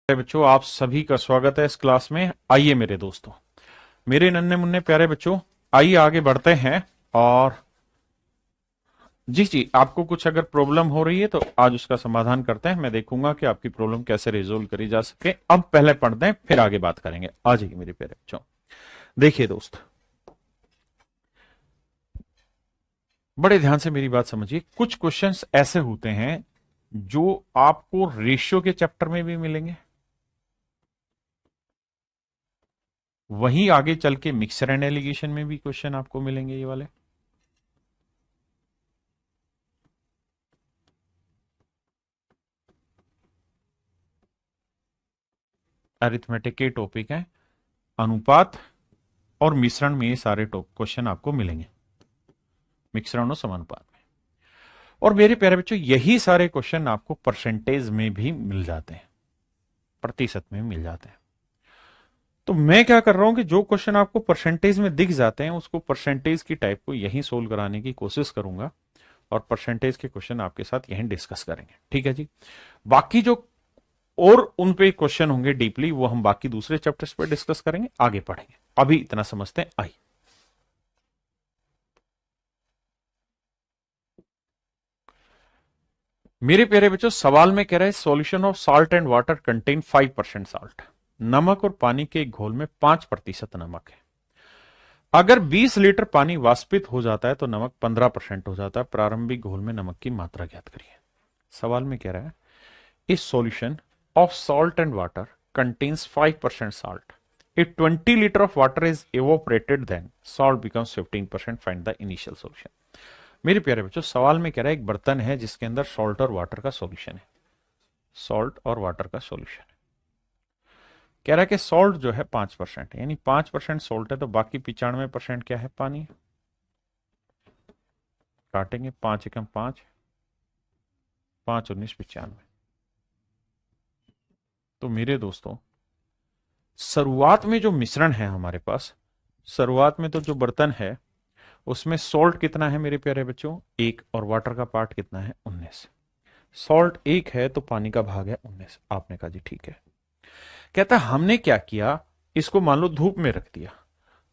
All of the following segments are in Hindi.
बच्चों, आप सभी का स्वागत है इस क्लास में। आइए मेरे दोस्तों, मेरे नन्हे मुन्ने प्यारे बच्चों, आइए आगे बढ़ते हैं। और जी जी, आपको कुछ अगर प्रॉब्लम हो रही है तो आज उसका समाधान करते हैं। मैं देखूंगा कि आपकी प्रॉब्लम कैसे रिजोल्व करी जा सके। अब पहले पढ़ते हैं, फिर आगे बात करेंगे। आ जाइए मेरे प्यारे बच्चों। देखिए दोस्त, बड़े ध्यान से मेरी बात समझिए। कुछ क्वेश्चंस ऐसे होते हैं जो आपको रेशियो के चैप्टर में भी मिलेंगे, वहीं आगे चल के मिक्सर एंड एलिगेशन में भी क्वेश्चन आपको मिलेंगे, ये वाले। अरिथमेटिक के टॉपिक हैं, अनुपात और मिश्रण में ये सारे क्वेश्चन आपको मिलेंगे, मिश्रण और समानुपात में। और मेरे प्यारे बच्चों, यही सारे क्वेश्चन आपको परसेंटेज में भी मिल जाते हैं, प्रतिशत में मिल जाते हैं। तो मैं क्या कर रहा हूं कि जो क्वेश्चन आपको परसेंटेज में दिख जाते हैं उसको परसेंटेज की टाइप को यहीं सोल्व कराने की कोशिश करूंगा, और परसेंटेज के क्वेश्चन आपके साथ यहीं डिस्कस करेंगे। ठीक है जी। बाकी जो और उन पे क्वेश्चन होंगे डीपली, वो हम बाकी दूसरे चैप्टर्स पर डिस्कस करेंगे, आगे पढ़ेंगे। अभी इतना समझते हैं। आई मेरे प्यारे बच्चों, सवाल में कह रहे हैं solution of salt and water contain 5% salt. नमक और पानी के एक घोल में 5% नमक है। अगर 20 लीटर पानी वाष्पित हो जाता है तो नमक 15% हो जाता है। प्रारंभिक घोल में नमक की मात्रा ज्ञात करिए। सवाल में कह रहा है इस solution of salt and water contains 5% salt. If 20 liter of water is evaporated, then salt becomes 15%. Find the initial solution. मेरे प्यारे बच्चों, सवाल में कह रहा है एक बर्तन है जिसके अंदर सॉल्ट और वाटर का सॉल्यूशन है। सॉल्ट और वाटर का सॉल्यूशन है। कह रहा है कि सॉल्ट जो है 5%, यानी 5% सॉल्ट है, तो बाकी 95% क्या है? पानी। काटेंगे, 5 एकम 5, 5 19 95। तो मेरे दोस्तों, शुरुआत में जो मिश्रण है हमारे पास, शुरुआत में तो जो बर्तन है उसमें सॉल्ट कितना है मेरे प्यारे बच्चों? 1, और वाटर का पार्ट कितना है? 19। सॉल्ट 1 है तो पानी का भाग है 19। आपने कहा जी ठीक है। कहता हमने क्या किया, इसको मान लो धूप में रख दिया।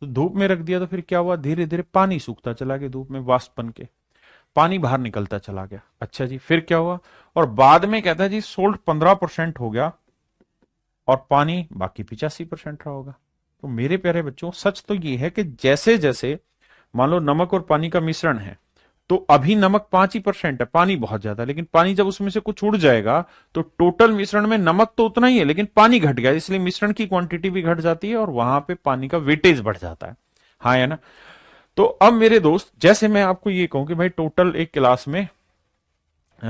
तो धूप में रख दिया तो फिर क्या हुआ? धीरे धीरे पानी सूखता चला गया, धूप में वाष्प बन के पानी बाहर निकलता चला गया। अच्छा जी, फिर क्या हुआ? और बाद में कहता है जी सोल्ट 15% हो गया और पानी बाकी 85% रहा होगा। तो मेरे प्यारे बच्चों, सच तो ये है कि जैसे जैसे मान लो नमक और पानी का मिश्रण है, तो अभी नमक 5% है, पानी बहुत ज्यादा है, लेकिन पानी जब उसमें से कुछ उड़ जाएगा तो टोटल मिश्रण में नमक तो उतना ही है लेकिन पानी घट गया, इसलिए मिश्रण की क्वांटिटी भी घट जाती है और वहां पे पानी का वेटेज बढ़ जाता है। हाँ है ना? तो अब मेरे दोस्त, जैसे मैं आपको ये कहूं कि भाई टोटल एक क्लास में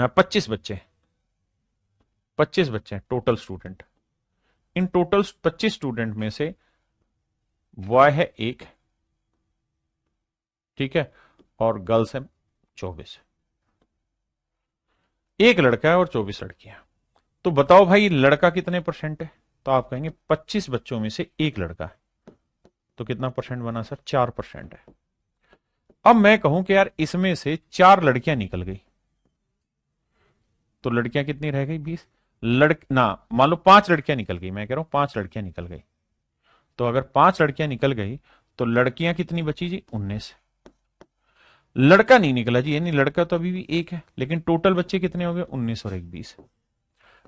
25 बच्चे हैं total student. In total 25 student में से बॉय है 1, ठीक है, और गर्ल्स है 24। एक लड़का है और 24 लड़कियां। तो बताओ भाई लड़का कितने परसेंट है? तो आप कहेंगे 25 बच्चों में से एक लड़का है, तो कितना परसेंट बना सर? 4% है। अब मैं कहूं कि यार इसमें से 4 लड़कियां निकल गई, तो लड़कियां कितनी रह गई? 20। ना, मान लो 5 लड़कियां निकल गई, मैं कह रहा हूं 5 लड़कियां निकल गई। तो अगर 5 लड़कियां निकल गई तो लड़कियां कितनी बची जी? 19। लड़का नहीं निकला जी, यानी लड़का तो अभी भी 1 है, लेकिन टोटल बच्चे कितने हो गए? 19 और 1 20।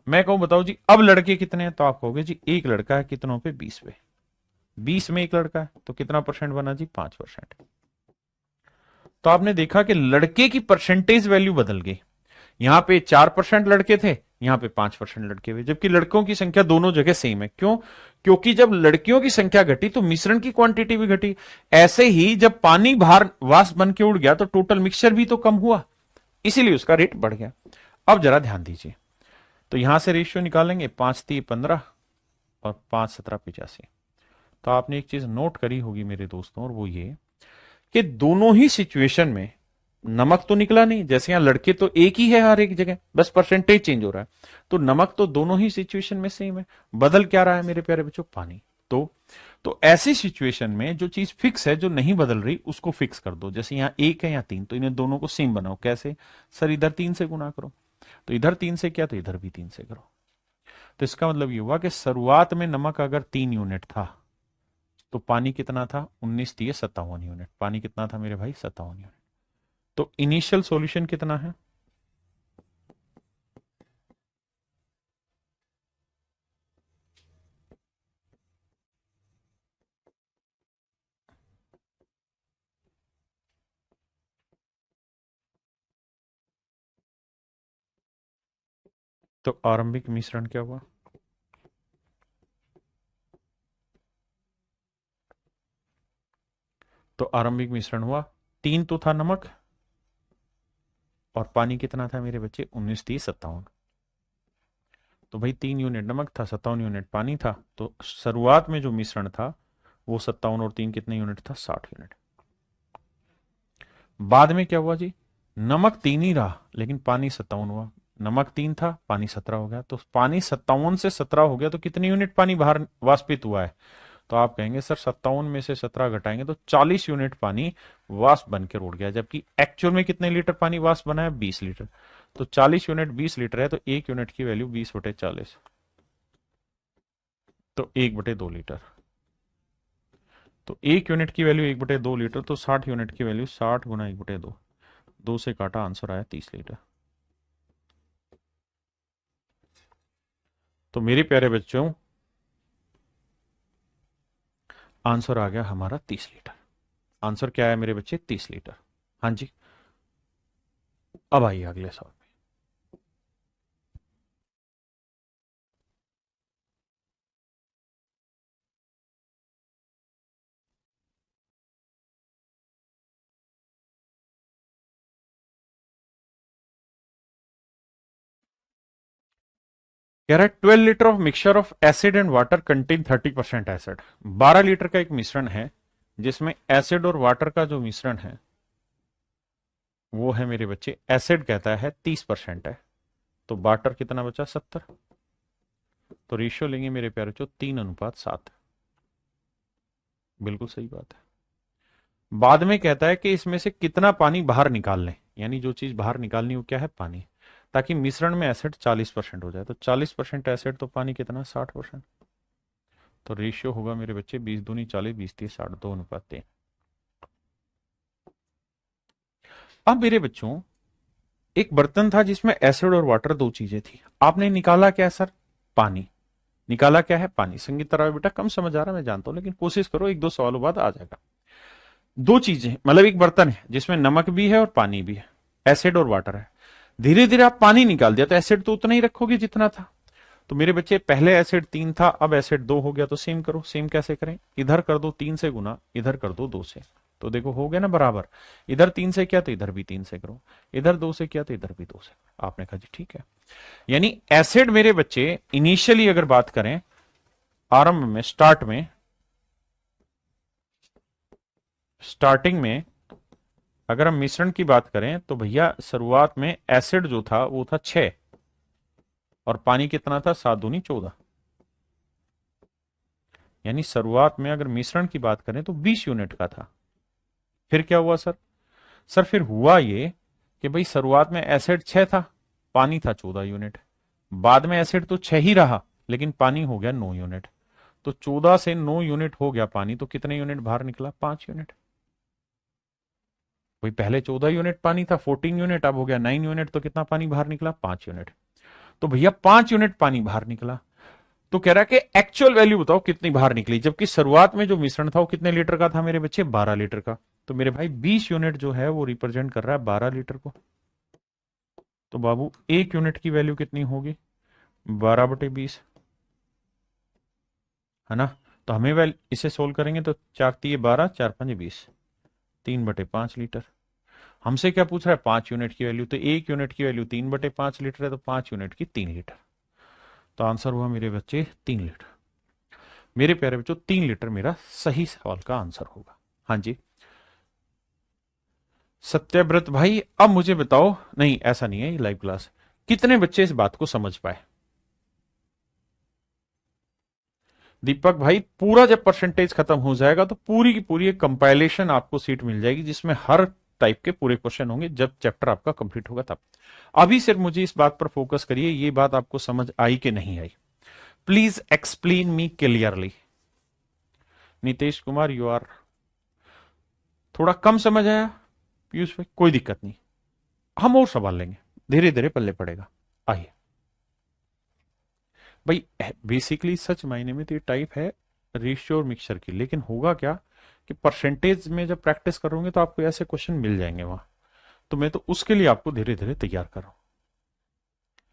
मैं कहूं बताओ जी अब लड़के कितने हैं? तो आप कहोगे जी एक लड़का है, कितनों पे? 20 पे। 20 में एक लड़का है तो कितना परसेंट बना जी? 5%। तो आपने देखा कि लड़के की परसेंटेज वैल्यू बदल गई। यहां पे 4% लड़के थे, यहां पे 5% लड़के हुए, जबकि लड़कों की संख्या दोनों जगह सेम है। क्यों? क्योंकि जब लड़कियों की संख्या घटी तो मिश्रण की क्वांटिटी भी घटी। ऐसे ही जब पानी बाहर वाष्प बन के उड़ गया तो टोटल मिक्सचर भी तो कम हुआ, इसीलिए उसका रेट बढ़ गया। अब जरा ध्यान दीजिए, तो यहां से रेशियो निकालेंगे, 5 3 15 और 5 17 85। तो आपने एक चीज नोट करी होगी मेरे दोस्तों, और वो ये कि दोनों ही सिचुएशन में नमक तो निकला नहीं। जैसे यहां लड़के तो एक ही है हर एक जगह, बस परसेंटेज चेंज हो रहा है, तो नमक तो दोनों ही सिचुएशन में सेम है। बदल क्या रहा है मेरे प्यारे बच्चों? पानी। तो ऐसी सिचुएशन में जो चीज फिक्स है, जो नहीं बदल रही, उसको फिक्स कर दो। जैसे यहां 1 है या 3, तो इन्हें दोनों को सेम बनाओ। कैसे? सर इधर 3 से गुना करो, तो इधर 3 से किया तो इधर भी 3 से करो। तो इसका मतलब ये हुआ कि शुरुआत में नमक अगर 3 यूनिट था तो पानी कितना था, 19 × 57 यूनिट। पानी कितना था मेरे भाई, 57 यूनिट। तो इनिशियल सॉल्यूशन कितना है, तो आरंभिक मिश्रण क्या हुआ, तो आरंभिक मिश्रण हुआ 3 तो था नमक, और पानी कितना था मेरे बच्चे, 19 × 57। तो भाई 3 यूनिट नमक था, 57 यूनिट पानी था, तो शुरुआत में जो मिश्रण था वो 57 और 3 कितने यूनिट था, 60 यूनिट। बाद में क्या हुआ जी, नमक 3 ही रहा लेकिन पानी 57 हुआ। नमक 3 था, पानी 17 हो गया। तो पानी 57 से 17 हो गया तो कितने यूनिट पानी बाहर वाष्पित हुआ है, तो आप कहेंगे सर 57 में से 17 घटाएंगे तो 40 यूनिट पानी वाष्प बनकर उड़ गया, जबकि एक्चुअल में कितने लीटर पानी वाष्प बना है, 20 लीटर। तो 40 यूनिट 20 लीटर है, तो 1 यूनिट की वैल्यू 20/40, तो 1/2 लीटर। तो 1 यूनिट की वैल्यू 1/2 लीटर, तो 60 यूनिट की वैल्यू 60 × 1/2, 2 से काटा, आंसर आया 30 लीटर। तो मेरे प्यारे बच्चों आंसर आ गया हमारा 30 लीटर। आंसर क्या है मेरे बच्चे, 30 लीटर। हाँ जी, अब आइए अगले सवाल में। कह रहा है 12 litre of mixture of acid and water contain 30% acid. 12 litre का एक मिश्रण है जिसमें एसिड और वाटर का जो मिश्रण है वो है मेरे बच्चे, एसिड कहता है 30% है, तो वाटर कितना बचा, 70। तो रेशियो लेंगे मेरे प्यारे बच्चों 3:7। बिल्कुल सही बात है। बाद में कहता है कि इसमें से कितना पानी बाहर निकाल लें, यानी जो चीज बाहर निकालनी हो क्या है, पानी, ताकि मिश्रण में एसिड 40% हो जाए। तो 40% एसिड तो पानी कितना, 60%। तो रेशियो होगा मेरे बच्चे 20×2 = 40, 20×3 = 60, 2:3। अब मेरे बच्चों एक बर्तन था जिसमें एसिड और वाटर दो चीजें थी, आपने निकाला क्या सर, पानी। निकाला क्या है, पानी। संगीत तरह बेटा कम समझ आ रहा है मैं जानता हूं, लेकिन कोशिश करो, एक दो सवालों बाद आ जाएगा। दो चीजें, मतलब एक बर्तन है जिसमें नमक भी है और पानी भी है, एसिड और वाटर है। धीरे धीरे आप पानी निकाल दिया तो एसिड तो उतना ही रखोगे जितना था। तो मेरे बच्चे पहले एसिड 3 था, अब एसिड 2 हो गया, तो सेम करो। सेम कैसे करें, इधर कर दो 3 से गुना, इधर कर दो 2 से, तो देखो हो गया ना बराबर। इधर 3 से किया तो इधर भी 3 से करो, इधर 2 से किया तो इधर भी 2 से करो। आपने कहा जी ठीक है। यानी एसिड मेरे बच्चे इनिशियली अगर बात करें, आरंभ में, स्टार्टिंग में अगर हम मिश्रण की बात करें तो भैया शुरुआत में एसिड जो था वो था 6, और पानी कितना था, 7×2 = 14। यानी शुरुआत में अगर मिश्रण की बात करें तो 20 यूनिट का था। फिर क्या हुआ सर, फिर हुआ ये कि भाई शुरुआत में एसिड 6 था, पानी था 14 यूनिट। बाद में एसिड तो 6 ही रहा लेकिन पानी हो गया 9 यूनिट। तो 14 से 9 यूनिट हो गया पानी, तो कितने यूनिट बाहर निकला, 5 यूनिट। भाई पहले 14 यूनिट पानी था, 14 यूनिट, अब हो गया 9 यूनिट, तो कितना पानी बाहर निकला, 5 यूनिट। तो भैया 5 यूनिट पानी बाहर निकला। तो कह रहा है कि एक्चुअल वैल्यू बताओ कितनी बाहर निकली, जबकि शुरुआत में जो मिश्रण था वो कितने लीटर का था मेरे बच्चे, 12 लीटर का। तो मेरे भाई 20 यूनिट जो है वो रिप्रेजेंट कर रहा है 12 लीटर को। तो बाबू 1 यूनिट की वैल्यू कितनी होगी, 12/20, है ना। तो हमें वैल्यू इसे सोल्व करेंगे तो 4×3 = 12, 4×5 = 20, 3/5 लीटर। हमसे क्या पूछ रहा है, 5 यूनिट की वैल्यू। तो 1 यूनिट की वैल्यू 3/5 लीटर है, तो 5 यूनिट की 3 लीटर। तो आंसर हुआ मेरे बच्चे 3 लीटर। मेरे प्यारे बच्चों 3 लीटर मेरा सही सवाल का आंसर होगा। हाँ जी सत्यव्रत भाई, अब मुझे बताओ, नहीं ऐसा नहीं है ये लाइव क्लास, कितने बच्चे इस बात को समझ पाए। दीपक भाई पूरा जब परसेंटेज खत्म हो जाएगा तो पूरी की पूरी एक कंपाइलेशन आपको सीट मिल जाएगी जिसमें हर टाइप के पूरे क्वेश्चन होंगे जब चैप्टर आपका कंप्लीट होगा तब। अभी सिर्फ मुझे इस बात पर फोकस करिए, ये बात आपको समझ आई कि नहीं आई। Please explain me clearly. Nitish Kumar you are, थोड़ा कम समझ आया पीयूष भाई, कोई दिक्कत नहीं, हम और सवाल लेंगे, धीरे धीरे पल्ले पड़ेगा। आइए भाई, बेसिकली सच मायने में तो ये टाइप है रेशियो और मिक्सचर की, लेकिन होगा क्या कि परसेंटेज में जब प्रैक्टिस करोगे तो आपको ऐसे क्वेश्चन मिल जाएंगे वहां, तो मैं तो उसके लिए आपको धीरे धीरे तैयार कर रहा हूं,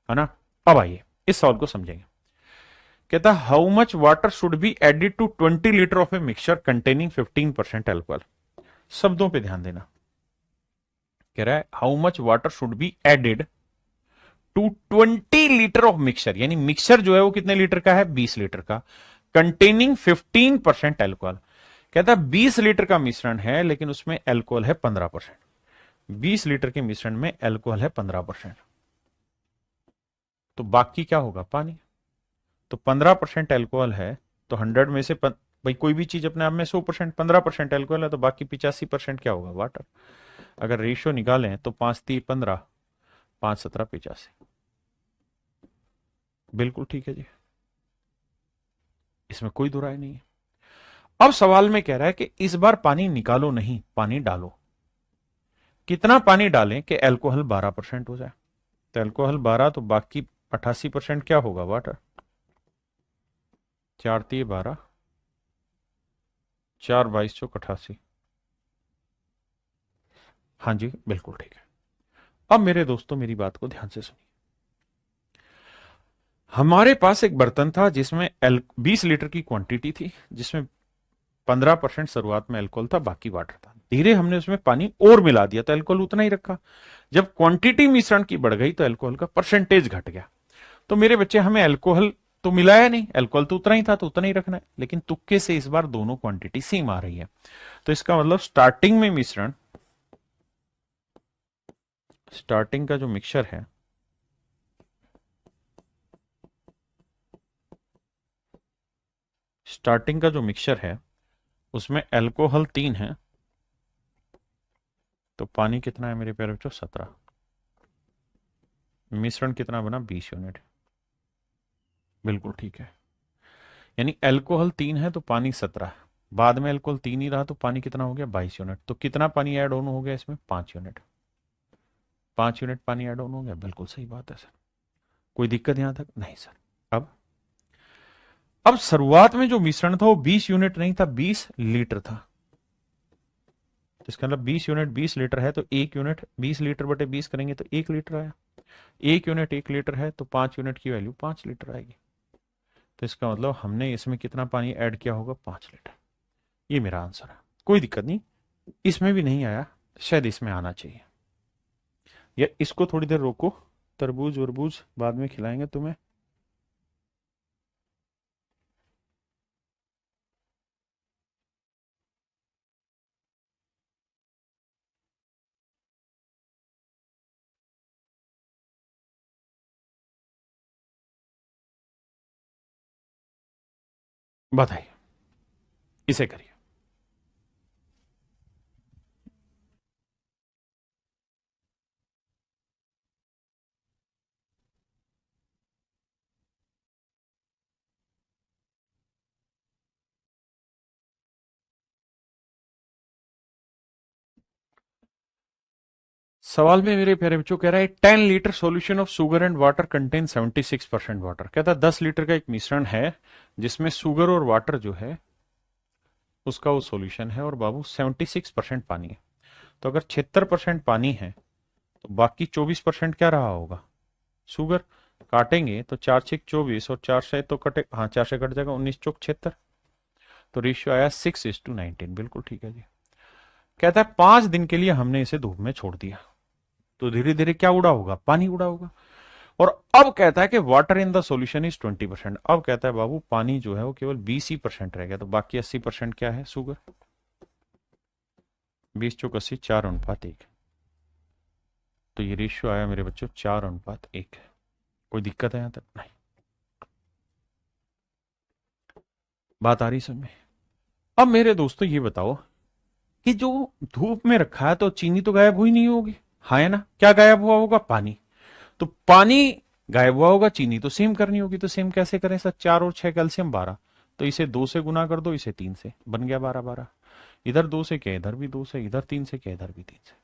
है ना। अब आइए इस सवाल को समझेंगे। कहता है how much water should be added to 20 litre of a mixture containing 15% alcohol. शब्दों पे ध्यान देना। कह रहा है how much water should be added to 20 litre of mixture, यानी मिक्सचर जो है वो कितने लीटर का है, 20 लीटर का, कंटेनिंग 15% एल्कोहल। कहता है 20 लीटर का मिश्रण है लेकिन उसमें एल्कोहल है 15%। 20 लीटर के मिश्रण में एल्कोहल है 15%, तो बाकी क्या होगा, पानी। तो 15% एल्कोहल है, तो 100 में से भाई कोई भी चीज अपने आप में 100%, 15% एल्कोहल है तो बाकी 85% क्या होगा, वाटर। अगर रेशियो निकालें तो 5×3=15, 5×17=85। बिल्कुल ठीक है जी, इसमें कोई दो राय नहीं है। अब सवाल में कह रहा है कि इस बार पानी निकालो नहीं, पानी डालो। कितना पानी डालें कि एल्कोहल 12% हो जाए। तो एल्कोहल 12, तो बाकी 88% क्या होगा, वाटर। 4×3=12, 4×22=88। हाँ जी बिल्कुल ठीक है। अब मेरे दोस्तों मेरी बात को ध्यान से सुनिए। हमारे पास एक बर्तन था जिसमें 20 लीटर की क्वांटिटी थी, जिसमें 15% शुरुआत में अल्कोहल था, बाकी वाटर था। धीरे हमने उसमें पानी और मिला दिया तो अल्कोहल उतना ही रखा। जब क्वांटिटी मिश्रण की बढ़ गई तो अल्कोहल का परसेंटेज घट गया। तो मेरे बच्चे हमें अल्कोहल तो मिलाया नहीं, अल्कोहल तो उतना ही था तो उतना ही रखना है, लेकिन तुक्के से इस बार दोनों क्वांटिटी सेम आ रही है। तो इसका मतलब स्टार्टिंग में मिश्रण, स्टार्टिंग का जो मिक्सचर है, स्टार्टिंग का जो मिक्सचर है उसमें अल्कोहल 3 है, तो पानी कितना है मेरे प्यारे बच्चों, 17। मिश्रण कितना बना, 20 यूनिट। बिल्कुल ठीक है, यानी अल्कोहल 3 है तो पानी 17, बाद में अल्कोहल 3 ही रहा तो पानी कितना हो गया, 22 यूनिट। तो कितना पानी ऐड ऑन हो गया इसमें, 5 यूनिट। 5 यूनिट पानी ऐड ऑन हो गया, बिल्कुल सही बात है सर। कोई दिक्कत यहां तक नहीं सर। अब शुरुआत में जो मिश्रण था वो 20 यूनिट नहीं था, 20 लीटर था। तो इसका मतलब 20 यूनिट 20 लीटर है तो 1 यूनिट 20 लीटर बटे 20 करेंगे तो 1 लीटर आया। 1 यूनिट 1 लीटर है तो 5 यूनिट की वैल्यू 5 लीटर आएगी। तो इसका मतलब हमने इसमें कितना पानी ऐड किया होगा, 5 लीटर। ये मेरा आंसर है, कोई दिक्कत नहीं। इसमें भी नहीं आया, शायद इसमें आना चाहिए। या इसको थोड़ी देर रोको, तरबूज वरबूज बाद में खिलाएंगे तुम्हें। बताइए, इसे करिए। सवाल में मेरे प्यारे बच्चों कह रहा है 10 litre solution of sugar and water contain 76% water. कहता है 10 लीटर का एक मिश्रण है जिसमें शुगर और वाटर जो है उसका वो सॉल्यूशन है, और बाबू 76% पानी है। तो अगर 76% पानी है तो बाकी 24% क्या रहा होगा, शुगर। काटेंगे तो 4×6=24 और 4 से तो कटे, हाँ 4 से कट जाएगा, 19×4=76। तो रेशियो आया 6:19। बिल्कुल ठीक है जी। कहता है 5 दिन के लिए हमने इसे धूप में छोड़ दिया, तो धीरे धीरे क्या उड़ा होगा, पानी उड़ा होगा। और अब कहता है कि water in the solution is 20%। अब कहता है बाबू पानी जो है वो केवल 20% रह गया, तो बाकी 80% क्या है, शुगर। 20×80 4:1। तो ये रेशियो आया मेरे बच्चों 4:1। कोई दिक्कत है यहां तक, नहीं। बात आ रही समझ में। अब मेरे दोस्तों ये बताओ कि जो धूप में रखा है तो चीनी तो गायब हुई नहीं होगी, हाँ है ना, क्या गायब हुआ होगा, पानी। तो पानी गायब हुआ होगा, चीनी तो सेम करनी होगी, तो सेम कैसे करें सर, 4 और 6 कैल्शियम 12, तो इसे 2 से गुना कर दो, इसे 3 से, बन गया 12 12। इधर 2 से क्या, इधर भी 2 से, इधर 3 से क्या, इधर भी 3 से।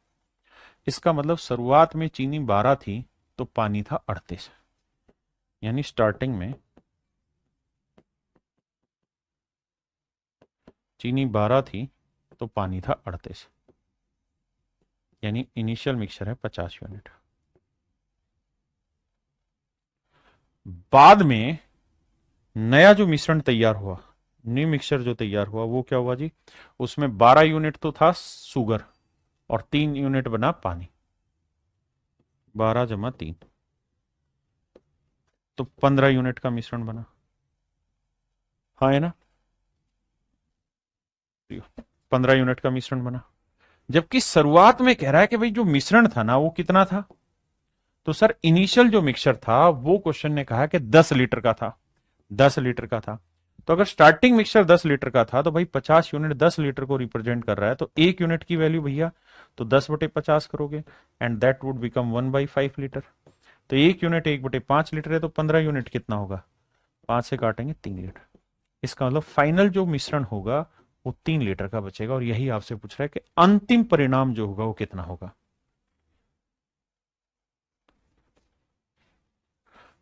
इसका मतलब शुरुआत में चीनी 12 थी तो पानी था 38, यानी स्टार्टिंग में चीनी 12 थी तो पानी था 38, यानी इनिशियल मिक्सचर है 50 यूनिट। बाद में नया जो मिश्रण तैयार हुआ, न्यू मिक्सचर जो तैयार हुआ, वो क्या हुआ जी, उसमें 12 यूनिट तो था शुगर और 3 यूनिट बना पानी, 12 जमा 3, तो 15 यूनिट का मिश्रण बना, हाँ है ना, 15 यूनिट का मिश्रण बना। जबकि शुरुआत में कह रहा है कि भाई जो मिश्रण था ना वो कितना था, तो सर इनिशियल जो मिक्सचर था वो क्वेश्चन ने कहा कि 10 लीटर का था, 10 लीटर का था। तो अगर स्टार्टिंग मिक्सचर 10 लीटर का था तो भाई 50 यूनिट 10 लीटर को रिप्रेजेंट कर रहा है, तो 1 यूनिट की वैल्यू भैया तो 10/50 करोगे, and that would become 1/5 litre. तो 1 यूनिट 1/5 लीटर है, तो 15 यूनिट कितना होगा, 5 से काटेंगे 3 लीटर। इसका मतलब फाइनल जो मिश्रण होगा वो 3 लीटर का बचेगा, और यही आपसे पूछ रहा है कि अंतिम परिणाम जो होगा वो कितना होगा।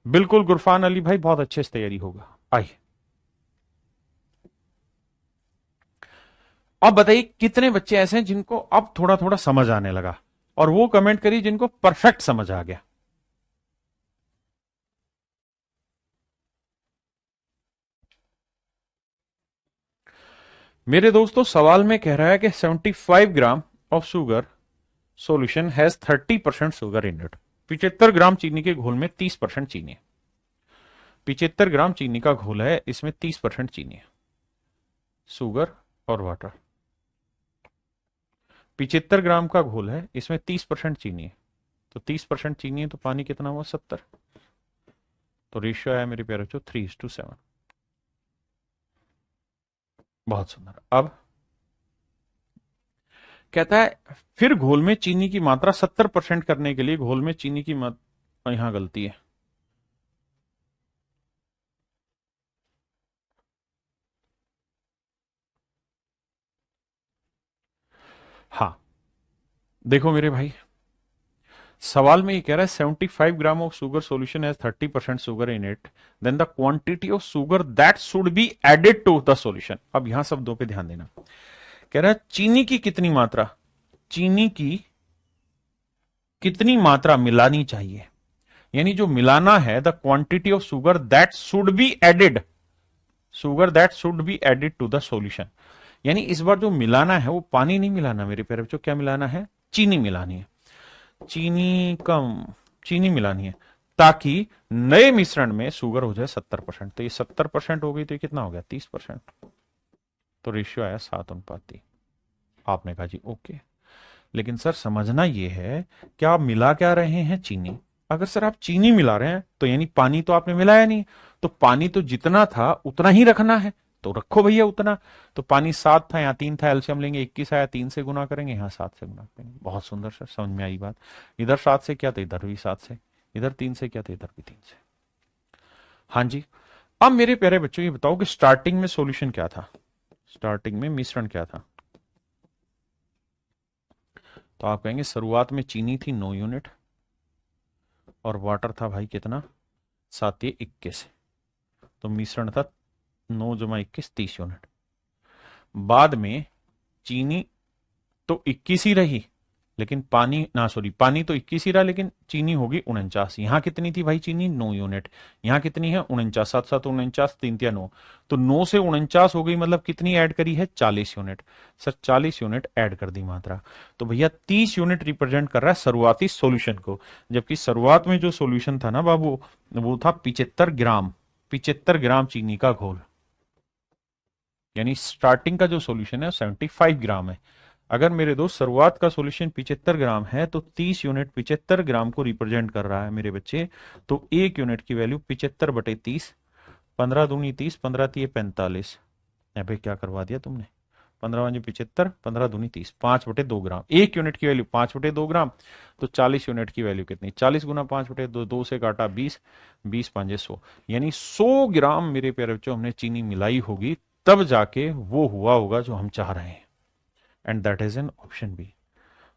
बिल्कुल गुरफान अली भाई, बहुत अच्छे से तैयारी होगा। आइए अब बताइए कितने बच्चे ऐसे हैं जिनको अब थोड़ा थोड़ा समझ आने लगा, और वो कमेंट करिए जिनको परफेक्ट समझ आ गया। मेरे दोस्तों सवाल में कह रहा है कि 75 gram of sugar solution has 30% sugar in it. 75 ग्राम चीनी के घोल में 30% चीनी है। 75 ग्राम चीनी का घोल है, इसमें 30% चीनी है, शुगर और वाटर। 75 ग्राम का घोल है, इसमें 30% चीनी है, तो 30% चीनी है तो पानी कितना हुआ, 70। तो रेशियो आया मेरे प्यारे बच्चों 3:7। बहुत सुंदर। अब कहता है फिर घोल में चीनी की मात्रा 70% करने के लिए घोल में चीनी की मात्रा, यहां गलती है, हाँ देखो मेरे भाई, सवाल में ये कह रहा है 75 gram of sugar solution has 30% sugar in it, then the quantity of sugar that should be added to the solution. अब यहां शब्दों पे ध्यान देना, कह रहा है चीनी की कितनी मात्रा, चीनी की कितनी मात्रा मिलानी चाहिए, यानी जो मिलाना है, the quantity of sugar that should be added, sugar that should be added to the solution. यानी इस बार जो मिलाना है वो पानी नहीं मिलाना मेरे प्यारे बच्चों, क्या मिलाना है, चीनी मिलानी है, चीनी कम, चीनी मिलानी है, ताकि नए मिश्रण में शुगर हो जाए 70%। तो ये 70% हो गई तो ये कितना हो गया, 30%। तो रेशियो आया 7:3। आपने कहा जी ओके, लेकिन सर समझना ये है कि आप मिला क्या रहे हैं, चीनी। अगर सर आप चीनी मिला रहे हैं तो यानी पानी तो आपने मिलाया नहीं, तो पानी तो जितना था उतना ही रखना है, तो रखो भैया उतना। तो पानी 7 था, यहाँ 3 था, एल्शियम लेंगे 21 आया, 3 से गुना करेंगे, यहाँ 7 से गुना करेंगे। बहुत सुंदर सर, समझ में आई बात। इधर 7 से क्या, तो इधर भी 7 से, इधर 3 से क्या, तो इधर भी 3 से। हाँ जी। अब मेरे प्यारे बच्चों ये बताओ कि स्टार्टिंग में सॉल्यूशन क्या था, स्टार्टिंग में मिश्रण क्या था। तो आप कहेंगे शुरुआत में चीनी थी 9 यूनिट और वाटर था भाई कितना, 7 × 21, तो मिश्रण था 9 जमा 21 30 यूनिट। बाद में चीनी तो 21 ही रही, लेकिन पानी ना, सॉरी, पानी तो 21 ही रहा, लेकिन चीनी होगी 49। यहां कितनी थी भाई चीनी, 9 यूनिट, यहां कितनी है 49, 7 7 49, 3 3 9, तो 9 से 49 हो गई, मतलब कितनी ऐड करी है, 40 यूनिट। सर 40 यूनिट ऐड कर दी मात्रा, तो भैया 30 यूनिट रिप्रेजेंट कर रहा है शुरुआती सॉल्यूशन को। जबकि शुरुआत में जो सॉल्यूशन था ना बाबू, वो था 75 ग्राम, 75 ग्राम चीनी का घोल, यानी स्टार्टिंग का जो सॉल्यूशन है 75 ग्राम है। अगर मेरे दोस्त शुरुआत का सॉल्यूशन 75 ग्राम है तो 30 यूनिट 75 ग्राम को रिप्रेजेंट कर रहा है मेरे बच्चे, तो 1 यूनिट की वैल्यू 75/30, 15 दूनी 30, 15 3 45, यहाँ पे क्या करवा दिया तुमने, 15×75, 15×2 = 30, 5/2 ग्राम। 1 यूनिट की वैल्यू 5/2 ग्राम, तो 40 यूनिट की वैल्यू कितनी? 40 गुना 5/2, 2 से काटा 20, 20×5 = 100, यानी 100 ग्राम मेरे प्यारे बच्चों हमने चीनी मिलाई होगी, तब जाके वो हुआ होगा जो हम चाह रहे हैं। And that is an option B.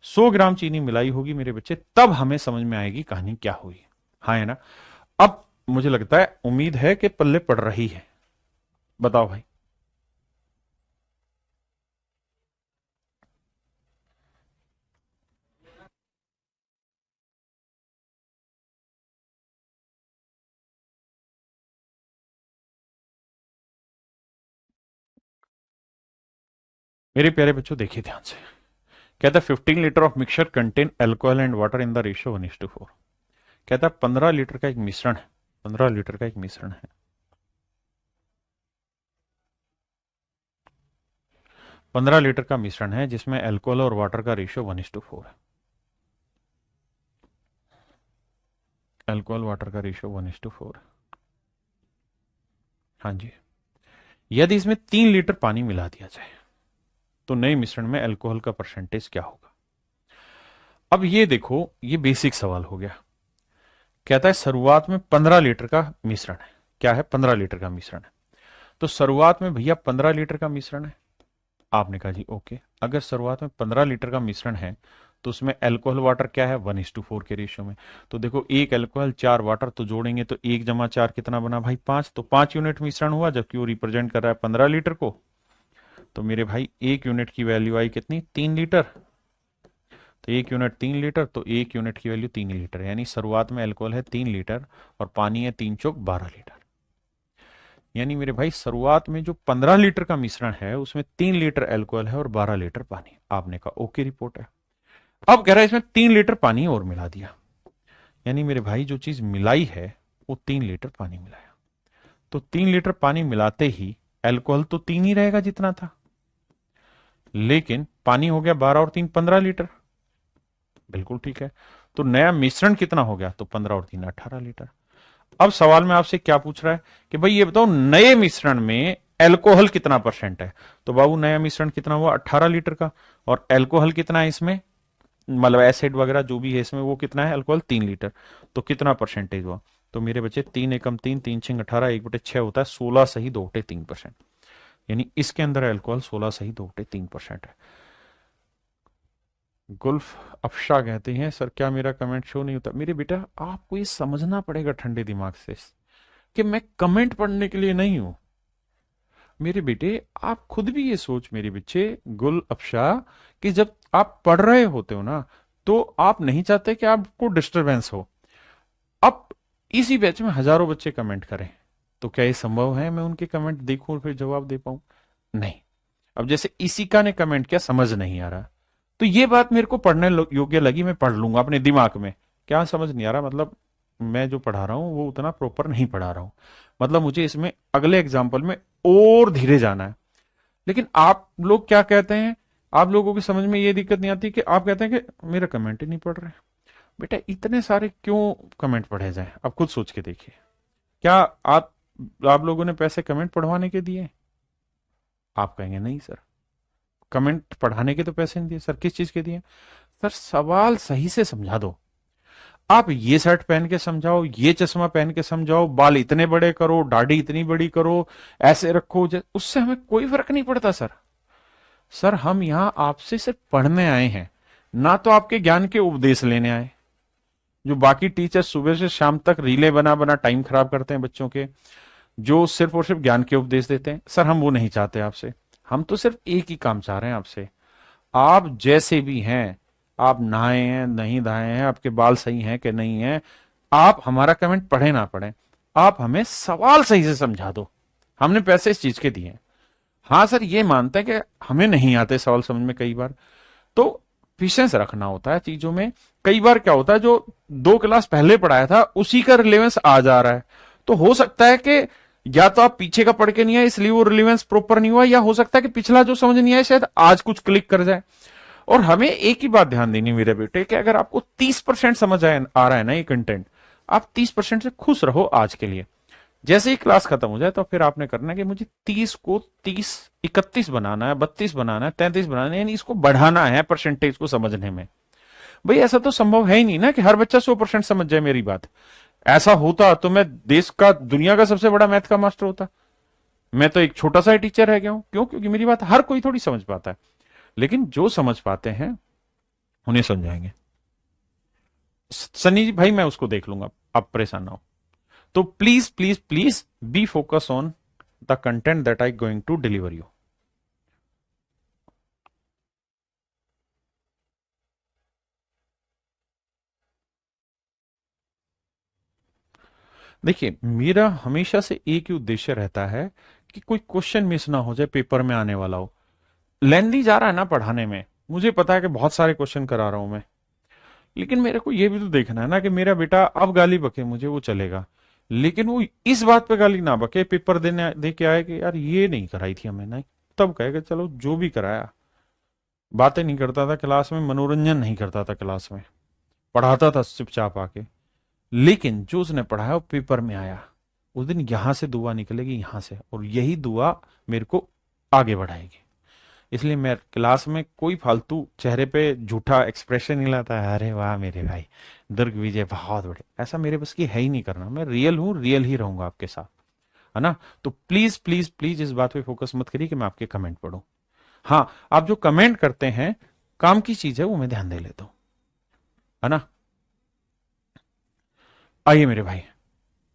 100 gram चीनी मिलाई होगी मेरे बच्चे, तब हमें समझ में आएगी कहानी क्या हुई। हाँ है ना? अब मुझे लगता है, उम्मीद है कि पल्ले पड़ रही है। बताओ भाई। मेरे प्यारे बच्चों देखिए ध्यान से, कहता है 15 litre of mixture contain alcohol and water in the ratio 1:4। कहता है 15 लीटर का एक मिश्रण है, 15 लीटर का एक मिश्रण है, 15 लीटर का मिश्रण है जिसमें अल्कोहल और वाटर का रेशियो 1:4 है। अल्कोहल वाटर का रेशियो 1:4 है। हाँ जी। यदि इसमें 3 लीटर पानी मिला दिया जाए तो नए मिश्रण में अल्कोहल का परसेंटेज क्या होगा? अब ये देखो, ये बेसिक सवाल हो गया। कहता है शुरुआत में 15 लीटर का मिश्रण है। क्या है? 15 लीटर का मिश्रण है। तो शुरुआत में भैया 15 लीटर का मिश्रण है। आपने कहा जी ओके, अगर शुरुआत में 15 लीटर का मिश्रण है तो उसमें अल्कोहल वाटर क्या है? 1:4 के रेशियो में। तो देखो, एक अल्कोहल 4 वाटर, तो जोड़ेंगे तो 1 + 4 कितना बना भाई? 5। तो 5 यूनिट मिश्रण हुआ, जबकि वो रिप्रेजेंट कर रहा है 15 लीटर को। तो मेरे भाई 1 यूनिट की वैल्यू आई कितनी? 3 लीटर। तो 1 यूनिट 3 लीटर, तो 1 यूनिट की वैल्यू 3 लीटर, यानी शुरुआत में अल्कोहल है 3 लीटर और पानी है 3 चौक 12 लीटर। यानी मेरे भाई शुरुआत में जो 15 लीटर का मिश्रण है उसमें 3 लीटर अल्कोहल है और 12 लीटर पानी। आपने कहा ओके, रिपोर्ट है। अब कह रहा है इसमें 3 लीटर पानी और मिला दिया, यानी मेरे भाई जो चीज मिलाई है वो 3 लीटर पानी मिलाया। तो 3 लीटर पानी मिलाते ही अल्कोहल तो 3 ही रहेगा जितना था, लेकिन पानी हो गया 12 और 3 15 लीटर। बिल्कुल ठीक है। तो नया मिश्रण कितना हो गया? तो 15 और 3 18 लीटर। अब सवाल में आपसे क्या पूछ रहा है कि भाई ये बताओ नए मिश्रण में अल्कोहल कितना परसेंट है? तो बाबू नया मिश्रण कितना हुआ? 18 लीटर का। और अल्कोहल कितना है इसमें, मतलब एसिड वगैरह जो भी है इसमें, वो कितना है? Alcohol 3 litre. तो कितना परसेंटेज हुआ? तो मेरे बच्चे 3 एकम 3, 3 6 18, 1/6 होता है 16 सही 2/3%। यानी इसके अंदर अल्कोहल 16 सही 2/3% है। गुल्फ अफशा कहते हैं सर क्या मेरा कमेंट शो नहीं होता? मेरे बेटा आपको ये समझना पड़ेगा ठंडे दिमाग से कि मैं कमेंट पढ़ने के लिए नहीं हूं। मेरे बेटे आप खुद भी ये सोच मेरे बच्चे गुल अफशा, कि जब आप पढ़ रहे होते हो ना तो आप नहीं चाहते कि आपको डिस्टरबेंस हो। अब इसी बैच में हजारों बच्चे कमेंट करें, तो क्या ये संभव है मैं उनके कमेंट देखूं और फिर जवाब दे पाऊं? नहीं। अब जैसे इसी का ने कमेंट किया, समझ नहीं आ रहा, तो ये बात मेरे को पढ़ने योग्य लगी, मैं पढ़ लूंगा अपने दिमाग में। क्या समझ नहीं आ रहा, मतलब मैं जो पढ़ा रहा हूं वो उतना प्रॉपर नहीं पढ़ा रहा हूं, मतलब मुझे इसमें अगले एग्जाम्पल में और धीरे जाना है। लेकिन आप लोग क्या कहते हैं, आप लोगों की समझ में ये दिक्कत नहीं आती कि आप कहते हैं कि मेरा कमेंट ही नहीं पढ़ रहे। बेटा इतने सारे क्यों कमेंट पढ़े जाएं? आप खुद सोच के देखिए। क्या आप लोगों ने पैसे कमेंट पढ़वाने के दिए? आप कहेंगे नहीं सर, कमेंट पढ़ाने के तो पैसे नहीं दिए। सर किस चीज के दिए? सर सवाल सही से समझा दो। आप ये शर्ट पहन के समझाओ, ये चश्मा पहन के समझाओ, बाल इतने बड़े करो, दाढ़ी इतनी बड़ी करो, ऐसे रखो, उससे हमें कोई फर्क नहीं पड़ता सर। सर हम यहां आपसे सिर्फ पढ़ने आए हैं, ना तो आपके ज्ञान के उपदेश लेने आए। जो बाकी टीचर सुबह से शाम तक रीले बना बना टाइम खराब करते हैं बच्चों के, जो सिर्फ और सिर्फ ज्ञान के उपदेश देते हैं, सर हम वो नहीं चाहते आपसे। हम तो सिर्फ एक ही काम चाह रहे हैं आपसे। आप जैसे भी हैं, आप नहाए हैं नहीं नहाए हैं, आपके बाल सही हैं कि नहीं है, आप हमारा कमेंट पढ़े ना पढ़े, आप हमें सवाल सही से समझा दो। हमने पैसे इस चीज के दिए हैं। हाँ सर ये मानते हैं कि हमें नहीं आते सवाल समझ में कई बार, तो पेशेंस रखना होता है चीजों में। कई बार क्या होता है, जो 2 क्लास पहले पढ़ाया था उसी का रिलेवेंस आ जा रहा है, तो हो सकता है कि या तो आप पीछे का पढ़ के नहीं आए इसलिए वो रिलेवेंस प्रॉपर नहीं हुआ, या हो सकता है कि पिछला जो समझ नहीं आया शायद आज कुछ क्लिक कर जाए। और हमें एक ही बात ध्यान देनी मेरे बेटे, कि अगर आपको 30% समझ आ रहा है ना ये कंटेंट, आप 30% से खुश रहो आज के लिए। जैसे ही क्लास खत्म हो जाए तो फिर आपने करना है कि मुझे 30 को 30 31 बनाना है, 32 बनाना है, 33 बनाना है, यानी इसको बढ़ाना है परसेंटेज को समझने में। भाई ऐसा तो संभव है ही नहीं ना कि हर बच्चा 100% समझ जाए मेरी बात। ऐसा होता तो मैं देश का, दुनिया का सबसे बड़ा मैथ का मास्टर होता। मैं तो एक छोटा सा टीचर रह गया हूं। क्यों? क्योंकि मेरी बात हर कोई थोड़ी समझ पाता है, लेकिन जो समझ पाते हैं उन्हें समझाएंगे। सनी जी भाई मैं उसको देख लूंगा, आप परेशान ना हो। तो please please please be focus on the content that I going to deliver you. देखिए मेरा हमेशा से एक ही उद्देश्य रहता है कि कोई क्वेश्चन मिस ना हो जाए, पेपर में आने वाला हो। लेंदी जा रहा है ना पढ़ाने में, मुझे पता है कि बहुत सारे क्वेश्चन करा रहा हूं मैं, लेकिन मेरे को यह भी तो देखना है ना कि मेरा बेटा अब गाली बके मुझे वो चलेगा, लेकिन वो इस बात पे गाली ना बके पेपर देने दे के आए कि यार ये नहीं कराई थी हमें ना, तब कहेगा चलो जो भी कराया। बातें नहीं करता था क्लास में, मनोरंजन नहीं करता था क्लास में, पढ़ाता था चुपचाप आके, लेकिन जो उसने पढ़ाया वो पेपर में आया, उस दिन यहां से दुआ निकलेगी यहां से, और यही दुआ मेरे को आगे बढ़ाएगी। इसलिए मैं क्लास में कोई फालतू चेहरे पे झूठा एक्सप्रेशन नहीं लाता है, अरे वाह मेरे भाई दुर्ग विजय बहुत बड़े, ऐसा मेरे बस की है ही नहीं करना। मैं रियल हूं, रियल ही रहूंगा आपके साथ, है ना। तो प्लीज प्लीज प्लीज इस बात पे फोकस मत करिए कि मैं आपके कमेंट पढ़ूं। हाँ, आप जो कमेंट करते हैं काम की चीज है वो मैं ध्यान दे लेता हूं, है ना। आइए मेरे भाई,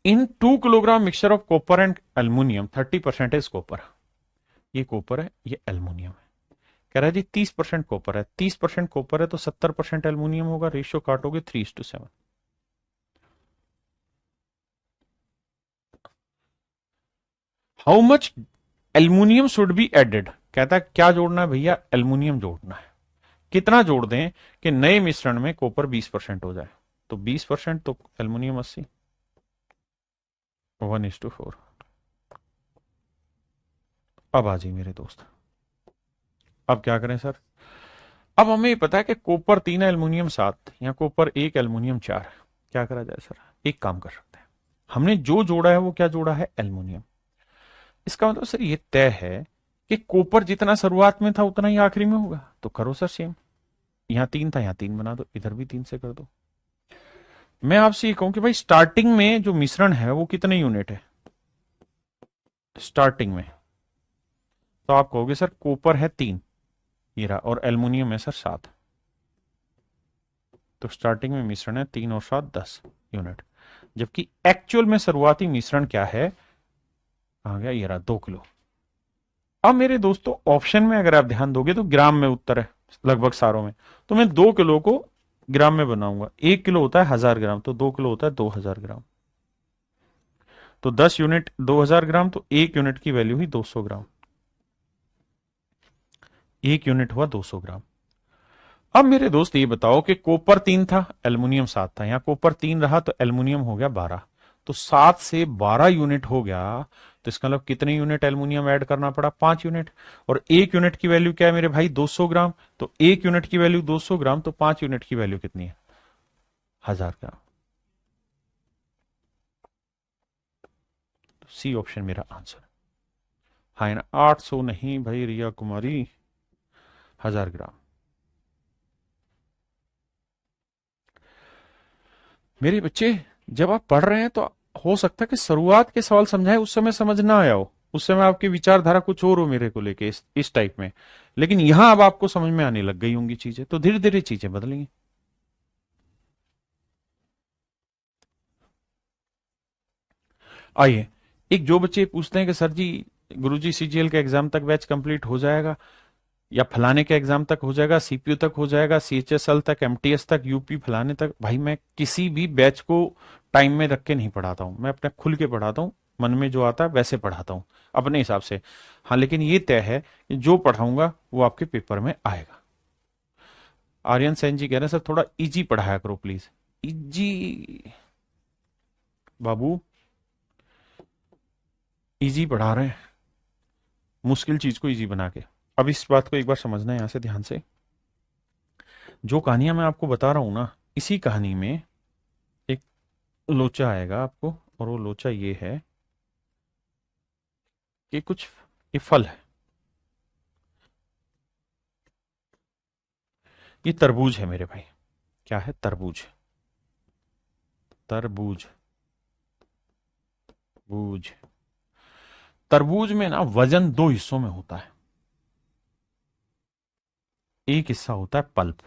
इन 2 kilogram mixture of copper and aluminium 30% is copper. ये कॉपर है, ये एल्यूमिनियम है। कह रहा है जी 30% कॉपर है, 30% कॉपर है तो 70% एल्यूमिनियम होगा, रेशियो काटोगे 3:7। How much aluminium should be added, कहता है क्या जोड़ना है भैया, एल्यूमिनियम जोड़ना है। कितना जोड़ दें कि नए मिश्रण में कॉपर 20% हो जाए, तो 20% तो एल्यूमिनियम 80, 1:4। अब आ जाइए मेरे दोस्त, अब क्या करें सर। अब हमें ये पता है कि कॉपर 3 एल्यूमिनियम 7, या कॉपर 1 एल्यूमिनियम 4। क्या करा जाए सर, एक काम कर सकते हैं, हमने जो जोड़ा है वो क्या जोड़ा है, एल्यूमिनियम। इसका मतलब सर ये तय है कि कॉपर जितना शुरुआत में था उतना ही आखिरी में होगा, तो करो सर सेम। यहां 3 था, यहां 3 बना दो, इधर भी 3 से कर दो। मैं आपसे ये कहूं कि भाई स्टार्टिंग में जो मिश्रण है वो कितने यूनिट है, स्टार्टिंग में, तो आप कहोगे सर कॉपर है 3, ये रहा, और एल्यूमिनियम है सर 7। तो स्टार्टिंग में मिश्रण है 3 और 7 10 यूनिट, जबकि एक्चुअल में शुरुआती मिश्रण क्या है, आ गया ये रहा 2 किलो। अब मेरे दोस्तों ऑप्शन में अगर आप ध्यान दोगे तो ग्राम में उत्तर है लगभग सारों में, तो मैं 2 किलो को ग्राम में बनाऊंगा। 1 किलो होता है 1000 ग्राम, तो 2 किलो होता है 2000 ग्राम, तो 10 यूनिट 2000 ग्राम, तो 1 यूनिट की वैल्यू हुई 200 ग्राम। 1 यूनिट हुआ 200 ग्राम। अब मेरे दोस्त ये बताओ कि कॉपर 3 था, एल्यूमिनियम 7 था, यहां कॉपर 3 रहा तो एल्यूमिनियम हो गया 12, तो 7 से 12 यूनिट हो गया, तो इसका मतलब कितने यूनिट एल्यूमिनियम ऐड करना पड़ा, 5 यूनिट। और 1 यूनिट की वैल्यू क्या है मेरे भाई, 200 ग्राम, तो 1 यूनिट की वैल्यू 200 ग्राम, तो 5 यूनिट की वैल्यू कितनी है, 1000 ग्राम। तो सी ऑप्शन मेरा आंसर। हाँ ना, 800 नहीं भाई रिया कुमारी, 1000 ग्राम। मेरे बच्चे जब आप पढ़ रहे हैं तो हो सकता है कि शुरुआत के सवाल समझाए उस समय समझ ना आया हो, उस समय आपकी विचारधारा कुछ और हो मेरे को लेके इस टाइप में, लेकिन यहां अब आपको समझ में आने लग गई होंगी चीजें, तो धीरे धीरे चीजें बदलेंगी। आइए, एक जो बच्चे पूछते हैं कि सर जी गुरुजी सीजीएल का एग्जाम तक बैच कंप्लीट हो जाएगा, या फलाने के एग्जाम तक हो जाएगा, सीपीयू तक हो जाएगा, सीएचएसएल तक, एमटीएस तक, यूपी फलाने तक, भाई मैं किसी भी बैच को टाइम में रख के नहीं पढ़ाता हूं, मैं अपने खुल के पढ़ाता हूं, मन में जो आता है वैसे पढ़ाता हूं अपने हिसाब से। हाँ लेकिन ये तय है कि जो पढ़ाऊंगा वो आपके पेपर में आएगा। आर्यन सेन जी कह रहे हैं सर थोड़ा इजी पढ़ाया करो प्लीज। इजी बाबू, इजी पढ़ा रहे हैं, मुश्किल चीज को इजी बना के। अब इस बात को एक बार समझना है यहां से ध्यान से, जो कहानियां मैं आपको बता रहा हूं ना, इसी कहानी में एक लोचा आएगा आपको, और वो लोचा ये है ये कुछ, ये फल है, ये तरबूज है मेरे भाई। क्या है? तरबूज। तरबूज। बूझ। तरबूज में ना वजन दो हिस्सों में होता है। एक हिस्सा होता है पल्प,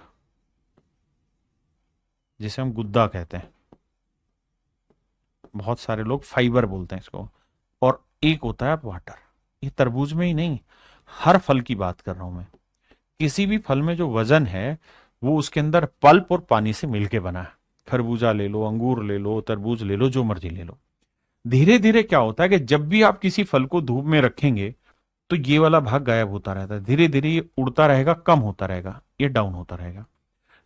जिसे हम गुद्दा कहते हैं, बहुत सारे लोग फाइबर बोलते हैं इसको। और एक होता है वाटर। ये तरबूज में ही नहीं, हर फल की बात कर रहा हूं मैं। किसी भी फल में जो वजन है वो उसके अंदर पल्प और पानी से मिलके बना है। खरबूजा ले लो, अंगूर ले लो, तरबूज ले लो, जो मर्जी ले लो। धीरे धीरे क्या होता है कि जब भी आप किसी फल को धूप में रखेंगे तो ये वाला भाग गायब होता रहता है। धीरे धीरे ये उड़ता रहेगा, कम होता रहेगा, ये डाउन होता रहेगा।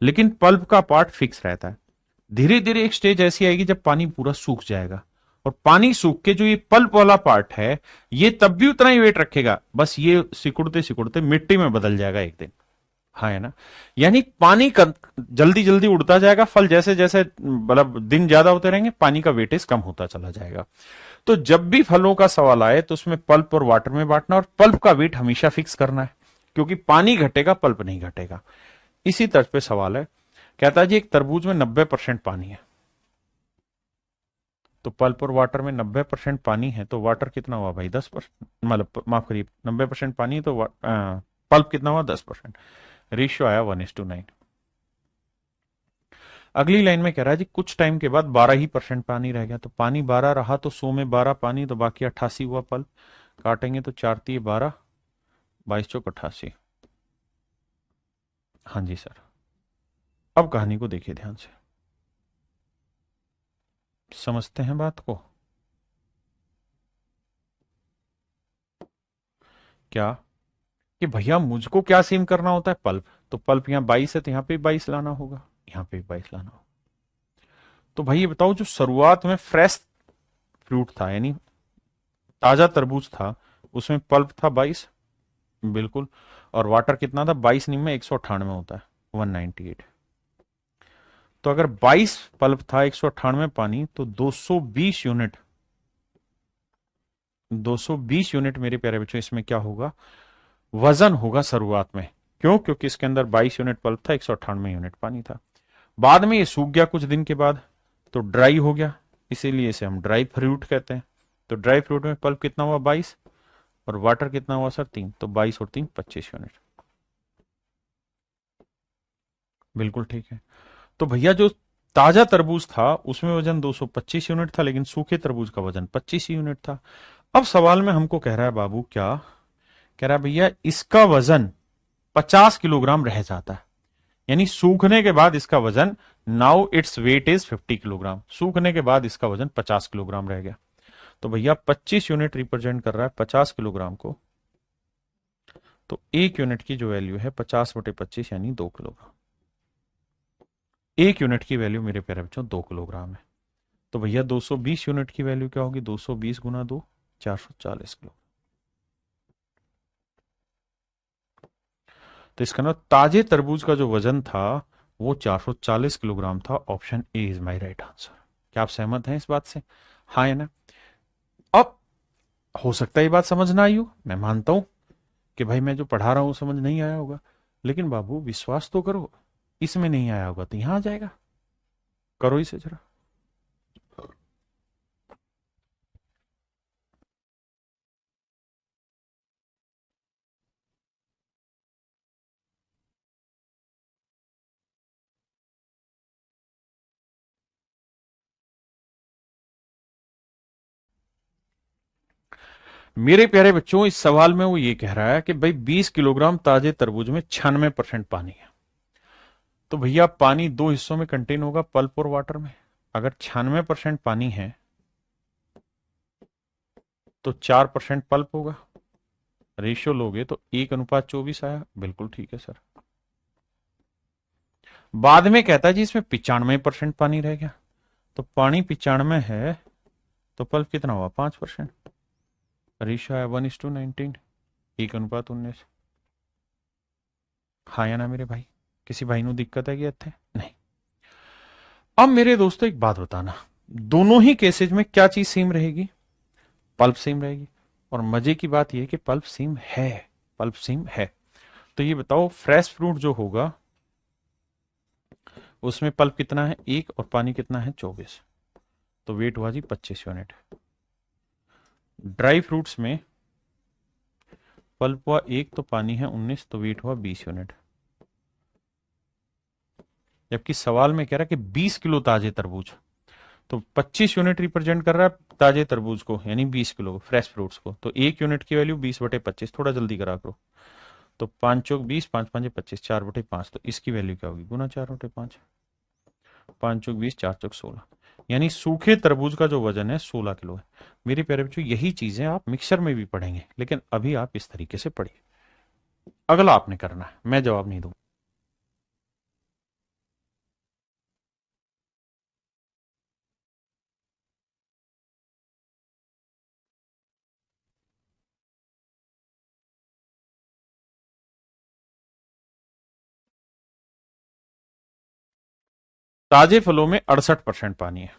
लेकिन पल्प का पार्ट फिक्स रहता है। धीरे धीरे एक स्टेज ऐसी आएगी जब पानी पूरा सूख जाएगा, और पानी सूख के जो ये पल्प वाला पार्ट है ये तब भी उतना ही वेट रखेगा, बस ये सिकुड़ते सिकुड़ते मिट्टी में बदल जाएगा एक दिन। हाँ, है ना? यानी पानी का जल्दी जल्दी उड़ता जाएगा, फल जैसे जैसे मतलब दिन ज्यादा होते रहेंगे पानी का वेटेज कम होता चला जाएगा। तो जब भी फलों का सवाल आए तो उसमें पल्प और वाटर में बांटना, और पल्प का वेट हमेशा फिक्स करना है, क्योंकि पानी घटेगा पल्प नहीं घटेगा। इसी तर्ज पे सवाल है, कहता है जी एक तरबूज में 90% पानी है, तो पल्प और वाटर में 90% पानी है, तो वाटर कितना हुआ भाई? 10%, मतलब माफ करिए, 90% पानी है तो पल्प कितना हुआ? 10%। रेशियो आया 1:9। अगली लाइन में कह रहा है जी कुछ टाइम के बाद 12% पानी रह गया, तो पानी 12 रहा तो 100 में 12 पानी, तो बाकी 88 हुआ पल्प। काटेंगे तो 4×3=12, 22×4=88। हाँ जी सर। अब कहानी को देखिए ध्यान से, समझते हैं बात को। क्या कि भैया मुझको क्या सेम करना होता है? पल्प। तो पल्प यहाँ 22 है तो यहाँ पे 22 लाना होगा, यहाँ पे 22 लाना होगा। तो भाई ये बताओ, जो शुरुआत में फ्रेश फ्रूट था यानी ताजा तरबूज था, उसमें पल्प था 22, बिल्कुल। और वाटर कितना था? 22 नहीं में 198 होता है, 198। तो अगर 22 पल्प था, 198 पानी, तो 220 यूनिट, 220 यूनिट मेरे प्यारे बच्चों इसमें क्या होगा? वजन होगा शुरुआत में। क्यों? क्योंकि इसके अंदर 22 यूनिट पल्प था, 198 यूनिट पानी था। बाद में ये सूख गया कुछ दिन के बाद, तो ड्राई हो गया, इसीलिए इसे हम ड्राई फ्रूट कहते हैं। तो ड्राई फ्रूट में पल्प कितना हुआ? 22। और वाटर कितना हुआ सर? 3। तो 22 और 3 25 यूनिट। बिल्कुल ठीक है। तो भैया जो ताजा तरबूज था उसमें वजन 225 यूनिट था, लेकिन सूखे तरबूज का वजन 25 यूनिट था। अब सवाल में हमको कह रहा है बाबू, क्या कह रहा है भैया? इसका वजन 50 किलोग्राम रह जाता है, यानी सूखने के बाद इसका वजन, now its weight is 50 kilogram, सूखने के बाद इसका वजन 50 किलोग्राम रह गया। तो भैया 25 यूनिट रिप्रेजेंट कर रहा है 50 किलोग्राम को, तो एक यूनिट की जो वैल्यू है 50/25 यानी 2 किलोग्राम। एक यूनिट की वैल्यू मेरे प्यारे बच्चों 2 किलोग्राम है। तो भैया 220 यूनिट की वैल्यू क्या होगी? 220 गुना 2, 440 किलो। तो इसका ना ताजे तरबूज का जो वजन था वो 440 किलोग्राम था। Option A is my right answer. क्या आप सहमत हैं इस बात से? हाँ है ना? अब हो सकता है ये बात समझ ना आई हो, मैं मानता हूं कि भाई मैं जो पढ़ा रहा हूं समझ नहीं आया होगा, लेकिन बाबू विश्वास तो करो, इसमें नहीं आया होगा तो यहां आ जाएगा। करो इसे जरा। मेरे प्यारे बच्चों इस सवाल में वो ये कह रहा है कि भाई 20 किलोग्राम ताजे तरबूज में 96% पानी है। तो भैया पानी दो हिस्सों में कंटेन होगा, पल्प और वाटर में। अगर 96% पानी है तो 4% पल्प होगा। रेशियो लोगे तो 1:24 आया, बिल्कुल ठीक है सर। बाद में कहता है जी इसमें 95% पानी रह गया, तो पानी 95 है तो पल्प कितना हुआ? 5%। रेशियो आया 1:19, 1:19। हाँ या ना मेरे भाई? किसी भाई ਨੂੰ दिक्कत है कि ਇੱਥੇ? नहीं। अब मेरे दोस्तों एक बात बताना, दोनों ही केसेज में क्या चीज सेम रहेगी? पल्प सेम रहेगी। और मजे की बात यह है कि पल्प सेम है, पल्प सेम है। तो ये बताओ फ्रेश फ्रूट जो होगा उसमें पल्प कितना है 1 और पानी कितना है 24, तो वेट हुआ जी 25 यूनिट। ड्राई फ्रूट्स में पल्प हुआ 1 तो पानी है 19, तो वेट हुआ 20 यूनिट। जबकि सवाल में कह रहा है कि 20 किलो ताजे तरबूज, तो 25 यूनिट रिप्रेजेंट कर रहा है ताजे तरबूज को, यानी 20 किलो फ्रेश फ्रूट्स को। तो 1 यूनिट की वैल्यू 20/25, थोड़ा जल्दी करा करो। तो 5 चौक 20, 5 5 25, 4/5, तो इसकी वैल्यू क्या होगी गुना 4/5, 5 चौक 20, 4 चौक 16, यानी सूखे तरबूज का जो वजन है 16 किलो है। मेरे प्यारे बच्चों यही चीजें आप मिक्सर में भी पढ़ेंगे, लेकिन अभी आप इस तरीके से पढ़िए। अगला आपने करना है, मैं जवाब नहीं दूंगा। ताजे फलों में 68% पानी है,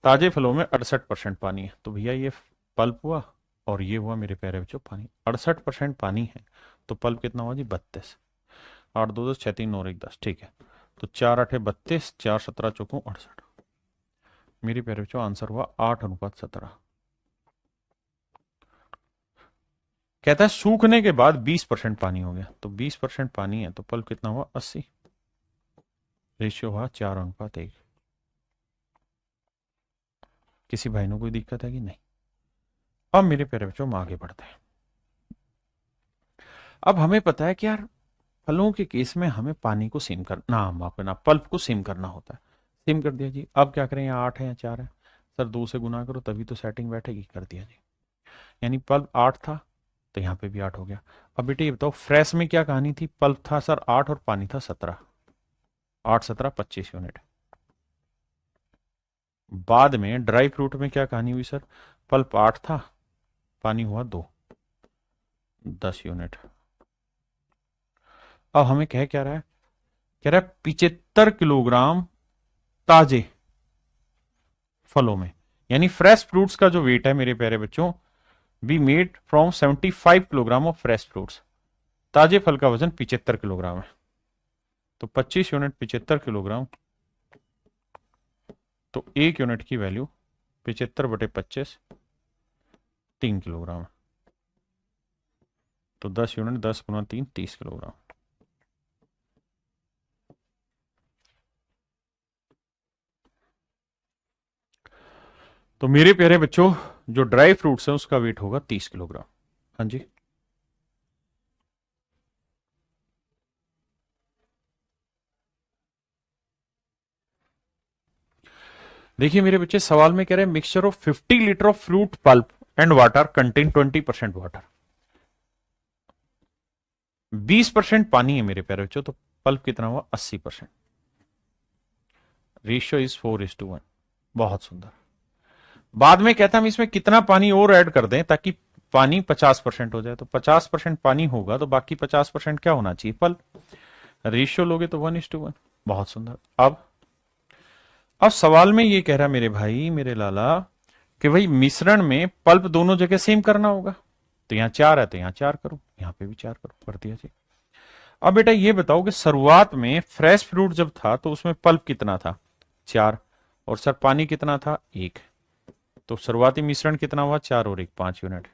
ताजे फलों में 68% पानी है। तो भैया ये पल्प हुआ और ये हुआ मेरे प्यारे बच्चों पानी। 68% पानी है तो पल्प कितना हुआ जी 32, 8 2 10 6 3 9 1 10, ठीक है। तो 4 8 32, 4 17 चौको 68, मेरे प्यारे बच्चों आंसर हुआ 8:17। कहता है सूखने के बाद 20% पानी हो गया, तो 20% पानी है तो पल्प कितना हुआ 80, रेशियो हुआ 4:1। किसी भाई ने कोई दिक्कत है कि नहीं? अब मेरे प्यारे बच्चों हम आगे बढ़ते हैं। अब हमें पता है कि यार फलों के केस में हमें पानी को सिम करना, माफ करना, पल्प को सिम करना होता है। सिम कर दिया जी। अब क्या करें, यहाँ 8 है या 4 है? सर 2 से गुना करो तभी तो सेटिंग बैठेगी, कर दिया जी। यानी पल्प 8 था तो यहाँ पे भी 8 हो गया। अब बेटे ये बताओ फ्रेश में क्या कहानी थी, पल्प था सर 8 और पानी था 17, 8 17 25 यूनिट। बाद में ड्राई फ्रूट में क्या कहानी हुई सर, पल्प 8 था, पानी हुआ 2, 10 यूनिट। अब हमें कह क्या रहा है, कह रहा है 75 किलोग्राम ताजे फलों में, यानी फ्रेश फ्रूट्स का जो वेट है मेरे प्यारे बच्चों, be made from 75 kilogram of fresh fruits. ताजे फल का वजन 75 किलोग्राम है, तो 25 यूनिट 75 किलोग्राम, तो 1 यूनिट की वैल्यू 75/25 3 किलोग्राम है। तो 10 यूनिट 10 गुना 3 30 किलोग्राम। तो मेरे प्यारे बच्चों जो ड्राई फ्रूट्स है उसका वेट होगा 30 किलोग्राम। हाँ जी, देखिए मेरे बच्चे सवाल में कह रहे हैं mixture of 50 litre of fruit pulp and water contain 20% water. 20% पानी है मेरे प्यारे बच्चों, तो पल्प कितना हुआ 80%। Ratio is 4:1। बहुत सुंदर। बाद में कहता हम इसमें कितना पानी और ऐड कर दें ताकि पानी 50% हो जाए, तो 50% पानी होगा तो बाकी 50% क्या होना चाहिए, पल्प। रेशियो लोगे तो 1:1। बहुत सुंदर। अब सवाल में ये कह रहा मेरे भाई मेरे लाला कि भाई मिश्रण में पल्प दोनों जगह सेम करना होगा, तो यहां 4 है तो यहां 4 करो, यहां पे भी 4 करो, कर दिया जी। अब बेटा ये बताओ कि शुरुआत में फ्रेश फ्रूट जब था तो उसमें पल्प कितना था 4, और सर पानी कितना था 1, तो शुरुआती मिश्रण कितना हुआ 4 और 1 5 यूनिट।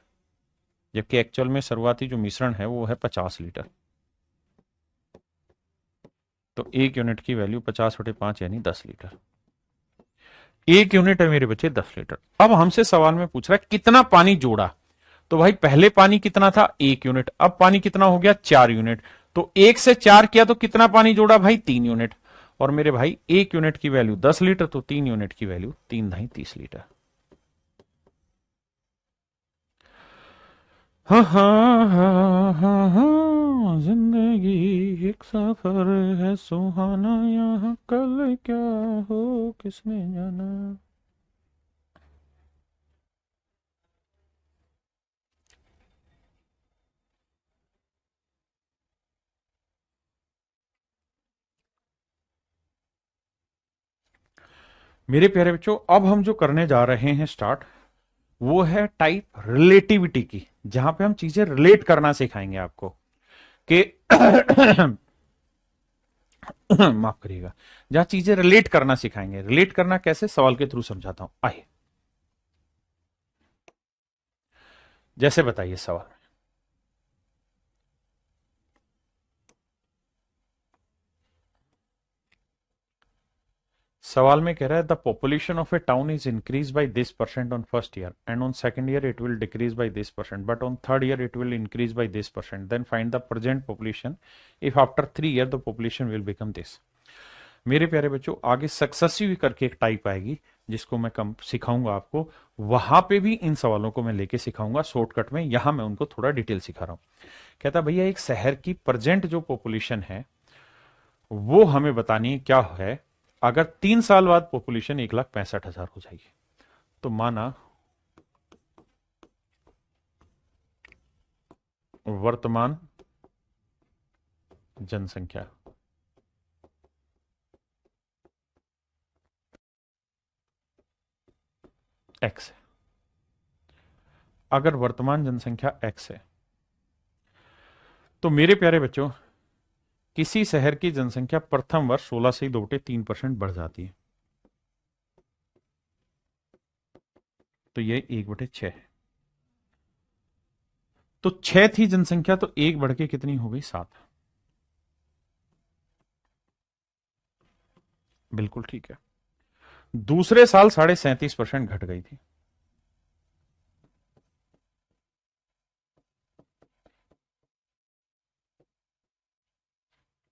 जबकि एक्चुअल में शुरुआती जो मिश्रण है वो है 50 लीटर, तो 1 यूनिट की वैल्यू 50/5 यानी 10 लीटर। 1 यूनिट है मेरे बच्चे 10 लीटर। अब हमसे सवाल में पूछ रहा है कितना पानी जोड़ा, तो भाई पहले पानी कितना था 1 यूनिट, अब पानी कितना हो गया 4 यूनिट, तो 1 से 4 किया तो कितना पानी जोड़ा भाई 3 यूनिट। और मेरे भाई 1 यूनिट की वैल्यू 10 लीटर, तो 3 यूनिट की वैल्यू 3 × 30 लीटर। हाँ हाँ हाँ हाँ हाँ, जिंदगी एक सफर है सुहाना, यहाँ कल क्या हो किसने जाना। मेरे प्यारे बच्चों अब हम जो करने जा रहे हैं स्टार्ट, वो है टाइप रिलेटिविटी की, जहां पे हम चीजें रिलेट करना सिखाएंगे आपको कि माफ करिएगा, जहां चीजें रिलेट करना सिखाएंगे। रिलेट करना कैसे, सवाल के थ्रू समझाता हूं, आइए। जैसे बताइए सवाल। सवाल में कह रहा है the population of a town is increase by this percent on first year and on second year it will decrease by this percent but on third year it will increase by this percent then find the present population if after 3 year the population will become this. मेरे प्यारे बच्चों, आगे सक्सेसिव करके एक टाइप आएगी जिसको मैं कम सिखाऊंगा आपको, वहां पे भी इन सवालों को मैं लेके सिखाऊंगा शॉर्टकट में। यहां मैं उनको थोड़ा डिटेल सिखा रहा हूं। कहता भैया एक शहर की प्रेजेंट जो पॉपुलेशन है वो हमें बतानी है क्या है अगर 3 साल बाद पॉपुलेशन 1,65,000 हो जाएगी। तो माना वर्तमान जनसंख्या एक्स है। अगर वर्तमान जनसंख्या एक्स है तो मेरे प्यारे बच्चों किसी शहर की जनसंख्या प्रथम वर्ष 16 से 2.3% बढ़ जाती है। तो ये 1/6 है। तो 6 थी जनसंख्या, तो 1 बढ़ के कितनी हो गई, 7। बिल्कुल ठीक है। दूसरे साल 37.5% घट गई थी।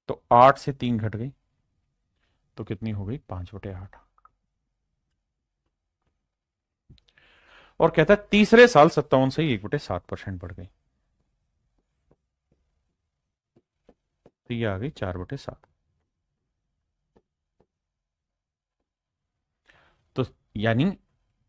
तो 8 से 3 घट गई तो कितनी हो गई, 5/8। और कहता है तीसरे साल 57 से 1/7% बढ़ गई, तो ये आ गई 4/7। तो यानी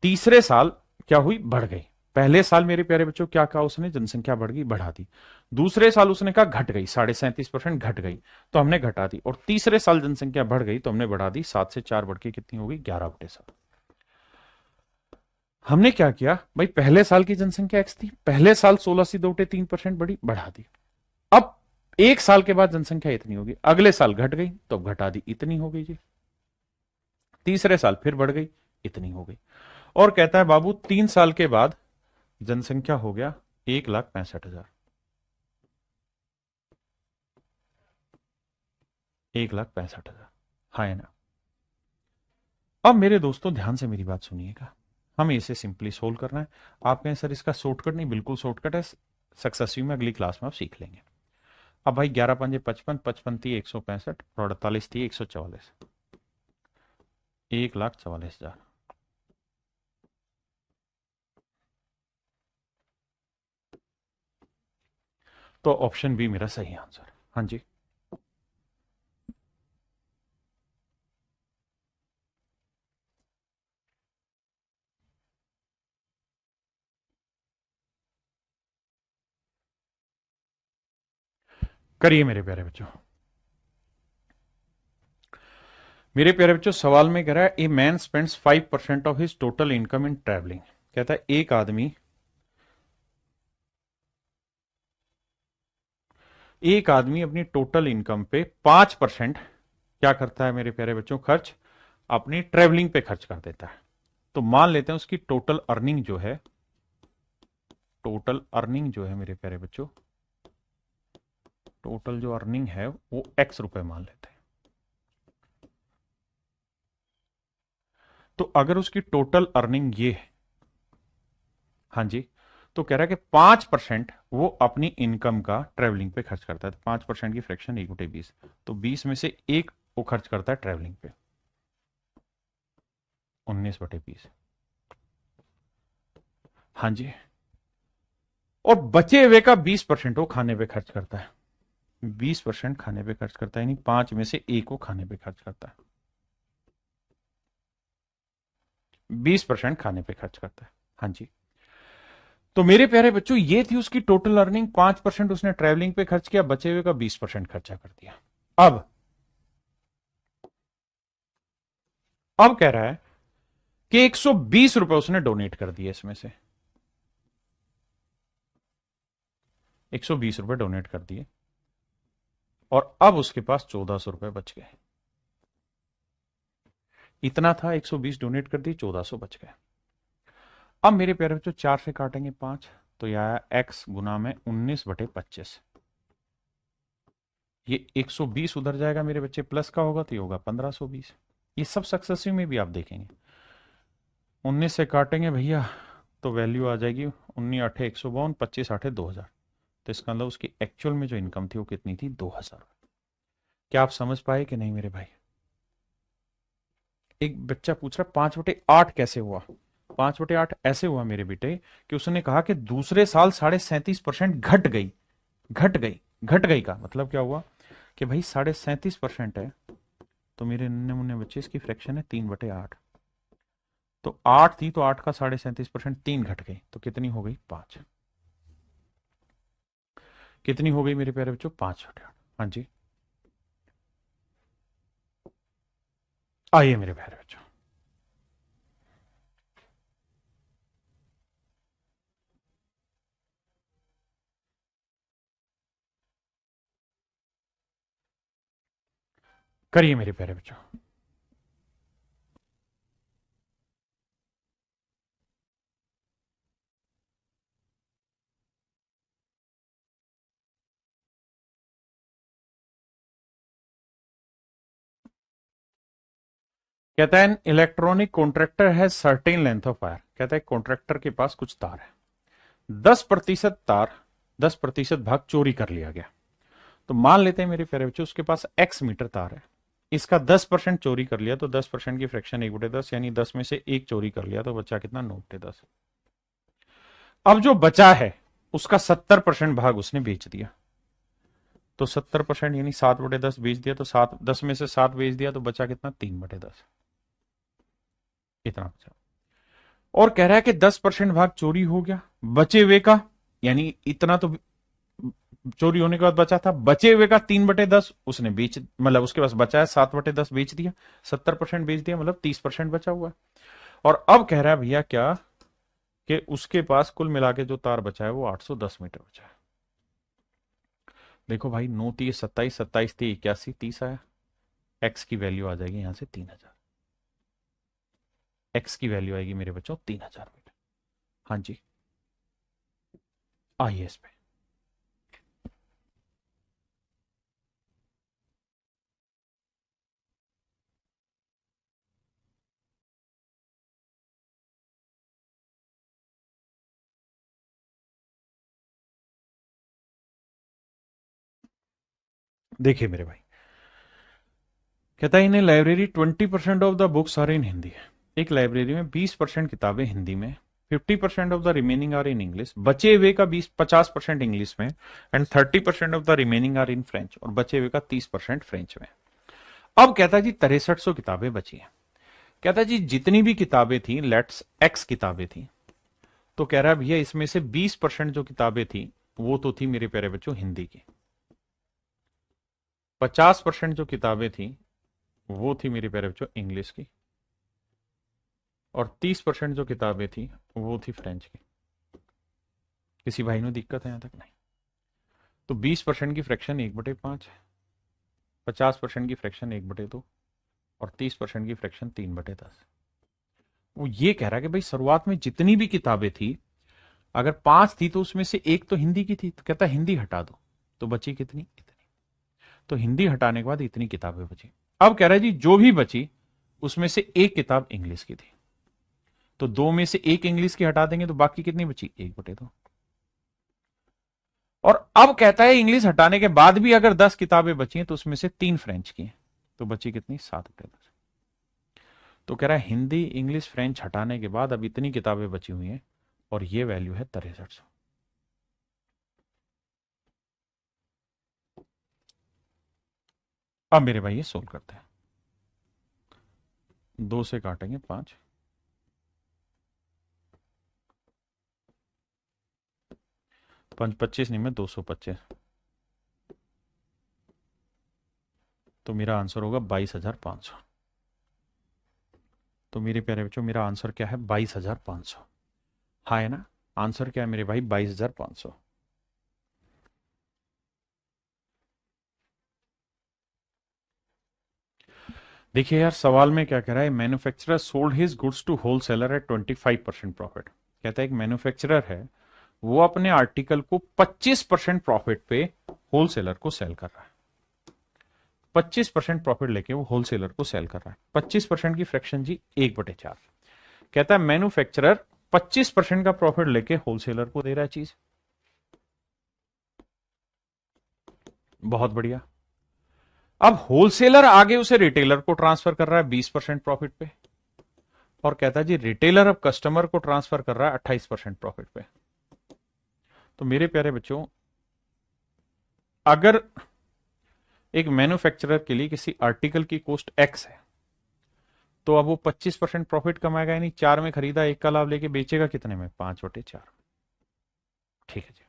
तीसरे साल क्या हुई, बढ़ गई। पहले साल मेरे प्यारे बच्चों क्या कहा उसने, जनसंख्या बढ़ गई, बढ़ा दी। दूसरे साल उसने कहा घट गई, 37.5% घट गई, तो हमने घटा दी। और तीसरे साल जनसंख्या बढ़ गई तो हमने बढ़ा दी। 7 से 4 बढ़ के कितनी हो गई, 11/7। हमने क्या किया भाई, पहले साल की जनसंख्या एक्स थी, पहले साल 16 से 2.3% बढ़ी, बढ़ा दी। अब एक साल के बाद जनसंख्या इतनी होगी, अगले साल घट गई तो घटा दी, इतनी हो गई जी। तीसरे साल फिर बढ़ गई, इतनी हो गई। और कहता है बाबू 3 साल के बाद जनसंख्या हो गया 1,65,000। 1,65,000, हाँ है ना। अब मेरे दोस्तों ध्यान से मेरी बात सुनिएगा, हमें इसे सिंपली सोल्व करना है। आप कहें सर इसका शॉर्टकट नहीं, बिल्कुल शॉर्टकट है, सक्सेसिव में अगली क्लास में आप सीख लेंगे। अब भाई 11 पंजे 55, 55 थी 165 और 48 थी 144, 1,44,000। तो ऑप्शन बी मेरा सही आंसर। हाँ जी, करिए मेरे प्यारे बच्चों। मेरे प्यारे बच्चों सवाल में कह रहा है a man spends 5% of his total income in travelling. कहता है एक आदमी अपनी टोटल इनकम पे 5% क्या करता है मेरे प्यारे बच्चों, खर्च अपनी ट्रेवलिंग पे खर्च कर देता है। तो मान लेते हैं उसकी टोटल अर्निंग जो है मेरे प्यारे बच्चों, टोटल जो अर्निंग है वो एक्स रुपए मान लेते हैं। तो अगर उसकी टोटल अर्निंग ये है, हाँ जी, तो कह रहा है कि 5% वो अपनी इनकम का ट्रेवलिंग पे खर्च करता है। तो 5% की फ्रैक्शन 1/20, तो 20 में से एक वो खर्च करता है ट्रेवलिंग पे, 19/20। हाँ जी, और बचे हुए का 20% वो खाने पे खर्च करता है। 20% खाने पे खर्च करता है, यानी 5 में से एक वो खाने पे खर्च करता है, 20% खाने पे खर्च करता है। हाँ जी, तो मेरे प्यारे बच्चों ये थी उसकी टोटल अर्निंग, 5% उसने ट्रैवलिंग पे खर्च किया, बचे हुए का 20% खर्चा कर दिया। अब कह रहा है कि 120 रुपए उसने डोनेट कर दिए इसमें से। 120 रुपए डोनेट कर दिए और अब उसके पास 1400 रुपए बच गए। इतना था, 120 डोनेट कर दी, 1400 बच गए। अब मेरे प्यारे बच्चों 4 से काटेंगे 5, तो यह आया x गुना में 19/25। ये 120 उधर जाएगा मेरे बच्चे, प्लस का होगा तो ये होगा 1520। ये सब सक्सेसिव में भी आप देखेंगे 19 से काटेंगे भैया तो वैल्यू आ जाएगी 19 8 152, 25 8 2000। तो इसका मतलब उसकी एक्चुअल में जो इनकम थी वो कितनी थी, 2000। क्या आप समझ पाए कि नहीं मेरे भाई? एक बच्चा पूछ रहा 5/8 कैसे हुआ? 5/8 ऐसे हुआ मेरे बेटे कि उसने कहा कि दूसरे साल 37.5% घट गई। घट गई, घट गई का मतलब क्या हुआ कि भाई 37.5% है, तो मेरे नन्हे मुन्ने बच्चे इसकी फ्रैक्शन है 3/8। तो 8 थी तो 8 का 37.5%, 3 घट गई तो कितनी हो गई, 5। कितनी हो गई मेरे प्यारे बच्चों, 5/8। हाँ जी, आइए मेरे प्यारे बच्चों। करिए मेरे प्यारे बच्चों। कहता है इलेक्ट्रॉनिक कॉन्ट्रैक्टर है सर्टेन लेंथ ऑफ वायर। कहता है कॉन्ट्रैक्टर के पास कुछ तार है, 10% तार, 10% भाग चोरी कर लिया गया। तो मान लेते हैं मेरे प्यारे बच्चों उसके पास x मीटर तार है, इसका 10% चोरी कर लिया तो 10% की फ्रैक्शन 1/10, यानी 10 में से एक चोरी कर लिया तो बचा कितना, 9/10। अब जो बचा है उसका 70% भाग उसने बेच दिया, तो 70% यानी 7/10 बेच दिया, तो 10 में से 7 बेच दिया तो बचा कितना, 3/10। इतना बचा। और कह रहा है कि 10% भाग चोरी हो गया, बचे हुए का, यानी इतना तो चोरी होने के बाद बचा था, बचे हुए का 3/10 उसने बेच, मतलब उसके पास बचा है 7/10 बेच दिया, 70% बेच दिया, मतलब 30% बचा हुआ है। और अब कह रहा है भैया क्या कि उसके पास कुल मिला के जो तार बचा है वो 810 मीटर बचा है। देखो भाई 9 3 27, 27 3 81, 30 आया। एक्स की वैल्यू आ जाएगी यहां से 3000। एक्स की वैल्यू आएगी मेरे बच्चों 3000 मीटर। हाँ जी, आइए इस पे। देखिए मेरे भाई, कहता है इन्हें library 20% of the books are in Hindi है। एक लाइब्रेरी में 20% किताबें हिंदी में, 50% of the remaining are in English, बचे हुए का 50% इंग्लिश में, and 30% of the remaining are in French, और बचे हुए का 30% फ्रेंच में। अब कहता है जी 6300 किताबें बची हैं। कहता है जी जितनी भी किताबें थी, लेट्स एक्स किताबें थी, तो कह रहा है भैया इसमें से 20% जो किताबें थी वो तो थी मेरे प्यारे बच्चों हिंदी की, 50% जो किताबें थी वो थी मेरे प्यारे बच्चों इंग्लिश की, और 30% जो किताबें थी वो थी फ्रेंच की। किसी भाई में दिक्कत है यहां तक? नहीं। तो 20% की फ्रैक्शन 1/5, 50% की फ्रैक्शन 1/2, और 30% की फ्रैक्शन 3/10। वो ये कह रहा है कि भाई शुरुआत में जितनी भी किताबें थी, अगर 5 थी तो उसमें से एक तो हिंदी की थी, तो कहता हिंदी हटा दो, तो बची कितनी, इतनी। तो हिंदी हटाने के बाद इतनी किताबें बची। अब कह रहा है जी जो भी बची उसमें से एक किताब इंग्लिश की थी, तो 2 में से एक इंग्लिश की हटा देंगे तो बाकी कितनी बची, 1/2। और अब कहता है इंग्लिश हटाने के बाद भी अगर 10 किताबें बची हैं तो उसमें से 3 फ्रेंच की हैं, तो बची कितनी, 7/10। तो कह रहा है हिंदी इंग्लिश फ्रेंच हटाने के बाद अब इतनी किताबें बची हुई हैं, और ये वैल्यू है 6300। अब मेरे भाई ये सोल्व करते हैं। 2 से काटेंगे 5, 5 25 नहीं में 225, तो मेरा आंसर होगा 22,500। तो मेरे प्यारे बच्चों मेरा आंसर क्या है, 22,500। हाँ है ना? आंसर क्या है मेरे भाई, 22,500। देखिए यार, सवाल में क्या कह रहा है, manufacturer sold his goods to wholesaler at 25% profit. कहता है एक मैन्युफैक्चरर है, वो अपने आर्टिकल को 25% प्रॉफिट पे होलसेलर को सेल कर रहा है। 25% प्रॉफिट लेके वो होलसेलर को सेल कर रहा है। 25% की फ्रैक्शन जी 1/4। कहता है मैन्युफैक्चरर 25% का प्रॉफिट लेके होलसेलर को दे रहा है चीज। बहुत बढ़िया। अब होलसेलर आगे उसे रिटेलर को ट्रांसफर कर रहा है 20% प्रॉफिट पे, और कहता है जी रिटेलर अब कस्टमर को ट्रांसफर कर रहा है 28% प्रॉफिट पे। तो मेरे प्यारे बच्चों, अगर एक मैन्युफैक्चरर के लिए किसी आर्टिकल की कॉस्ट एक्स है, तो अब वो 25% प्रॉफिट कमाएगा, यानी 4 में खरीदा, 1 का लाभ लेके बेचेगा कितने में, 5/4। ठीक है जी।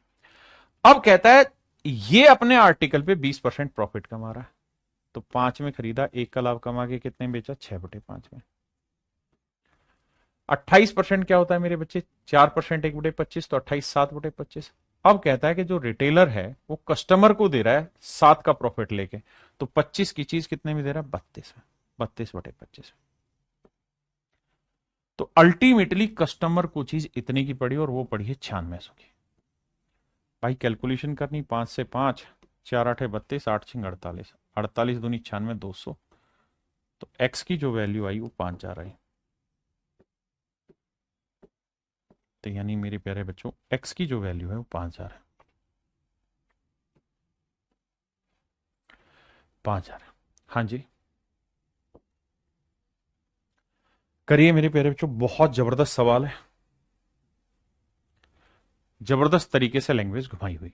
अब कहता है ये अपने आर्टिकल पे 20% प्रॉफिट कमा रहा है, तो 5 में खरीदा, 1 का लाभ कमा के कितने में बेचा, 6/5 में। 28% क्या होता है मेरे बच्चे, 4% 1/25, तो 28 7/25। अब कहता है कि जो रिटेलर है वो कस्टमर को दे रहा है 7 का प्रॉफिट लेके, तो 25 की चीज कितने में दे रहा है, 32 में। 32/25। तो अल्टीमेटली कस्टमर को चीज इतने की पड़ी और वो पड़ी है 96 की। भाई कैलकुलेशन करनी, 5 से 5, 4 8 32, 8 6 48, 48 दूनी 96, 200। तो एक्स की जो वैल्यू आई वो 5 जा रही। तो यानी मेरे प्यारे बच्चों, एक्स की जो वैल्यू है वो 5,000 है। 5,000। हाँ जी, करिए मेरे प्यारे बच्चों, बहुत जबरदस्त सवाल है, जबरदस्त तरीके से लैंग्वेज घुमाई हुई।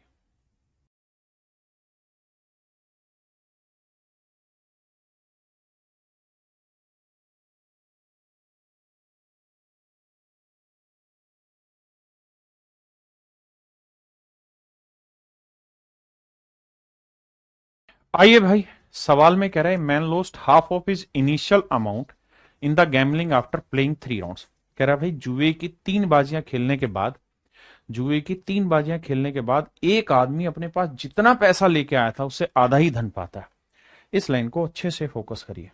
आइए भाई, सवाल में कह रहा है man lost half of his initial amount in the gambling after playing 3 rounds. कह रहा है भाई जुए की 3 बाजियां खेलने के बाद, जुए की 3 बाजियां खेलने के बाद एक आदमी अपने पास जितना पैसा लेके आया था उससे आधा ही धन पाता है। इस लाइन को अच्छे से फोकस करिए।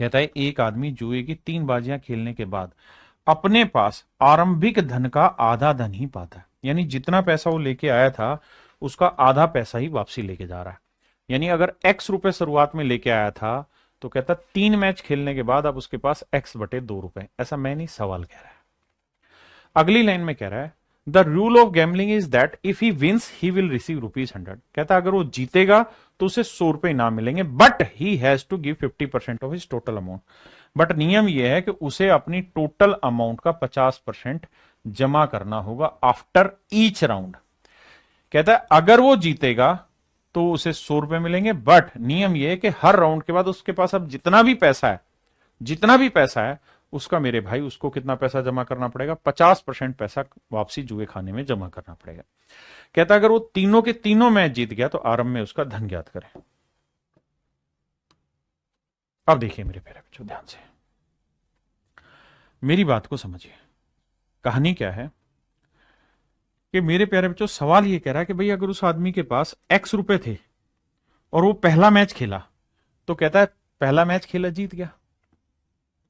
कहता है एक आदमी जुए की 3 बाजियां खेलने के बाद अपने पास आरंभिक धन का आधा धन ही पाता है, यानी जितना पैसा वो लेके आया था उसका आधा पैसा ही वापसी लेके जा रहा है। यानी अगर ₹X शुरुआत में लेके आया था, तो कहता 3 मैच खेलने के बाद अब उसके पास X/2 रुपए। ऐसा मैं नहीं, सवाल कह रहा है। अगली लाइन में कह रहा है the rule of gambling is that if he wins he will receive ₹100। कहता अगर वो जीतेगा तो उसे ₹100 इनाम मिलेंगे, but he has to give 50% of his total amount. But नियम यह है कि उसे अपनी टोटल अमाउंट का 50% जमा करना होगा आफ्टर ईच राउंड। कहता है अगर वो जीतेगा तो उसे ₹100 मिलेंगे, बट नियम यह है कि हर राउंड के बाद उसके पास अब जितना भी पैसा है, जितना भी पैसा है उसका मेरे भाई उसको कितना पैसा जमा करना पड़ेगा, 50% पैसा वापसी जुए खाने में जमा करना पड़ेगा। कहता अगर वो तीनों के तीनों मैच जीत गया तो आरंभ में उसका धन ज्ञात करें। अब देखिए मेरे प्यारे बच्चों, ध्यान से मेरी बात को समझिए। कहानी क्या है कि मेरे प्यारे बच्चों, सवाल ये कह रहा है कि भाई अगर उस आदमी के पास ₹X थे और वो पहला मैच खेला, तो कहता है पहला मैच खेला जीत गया,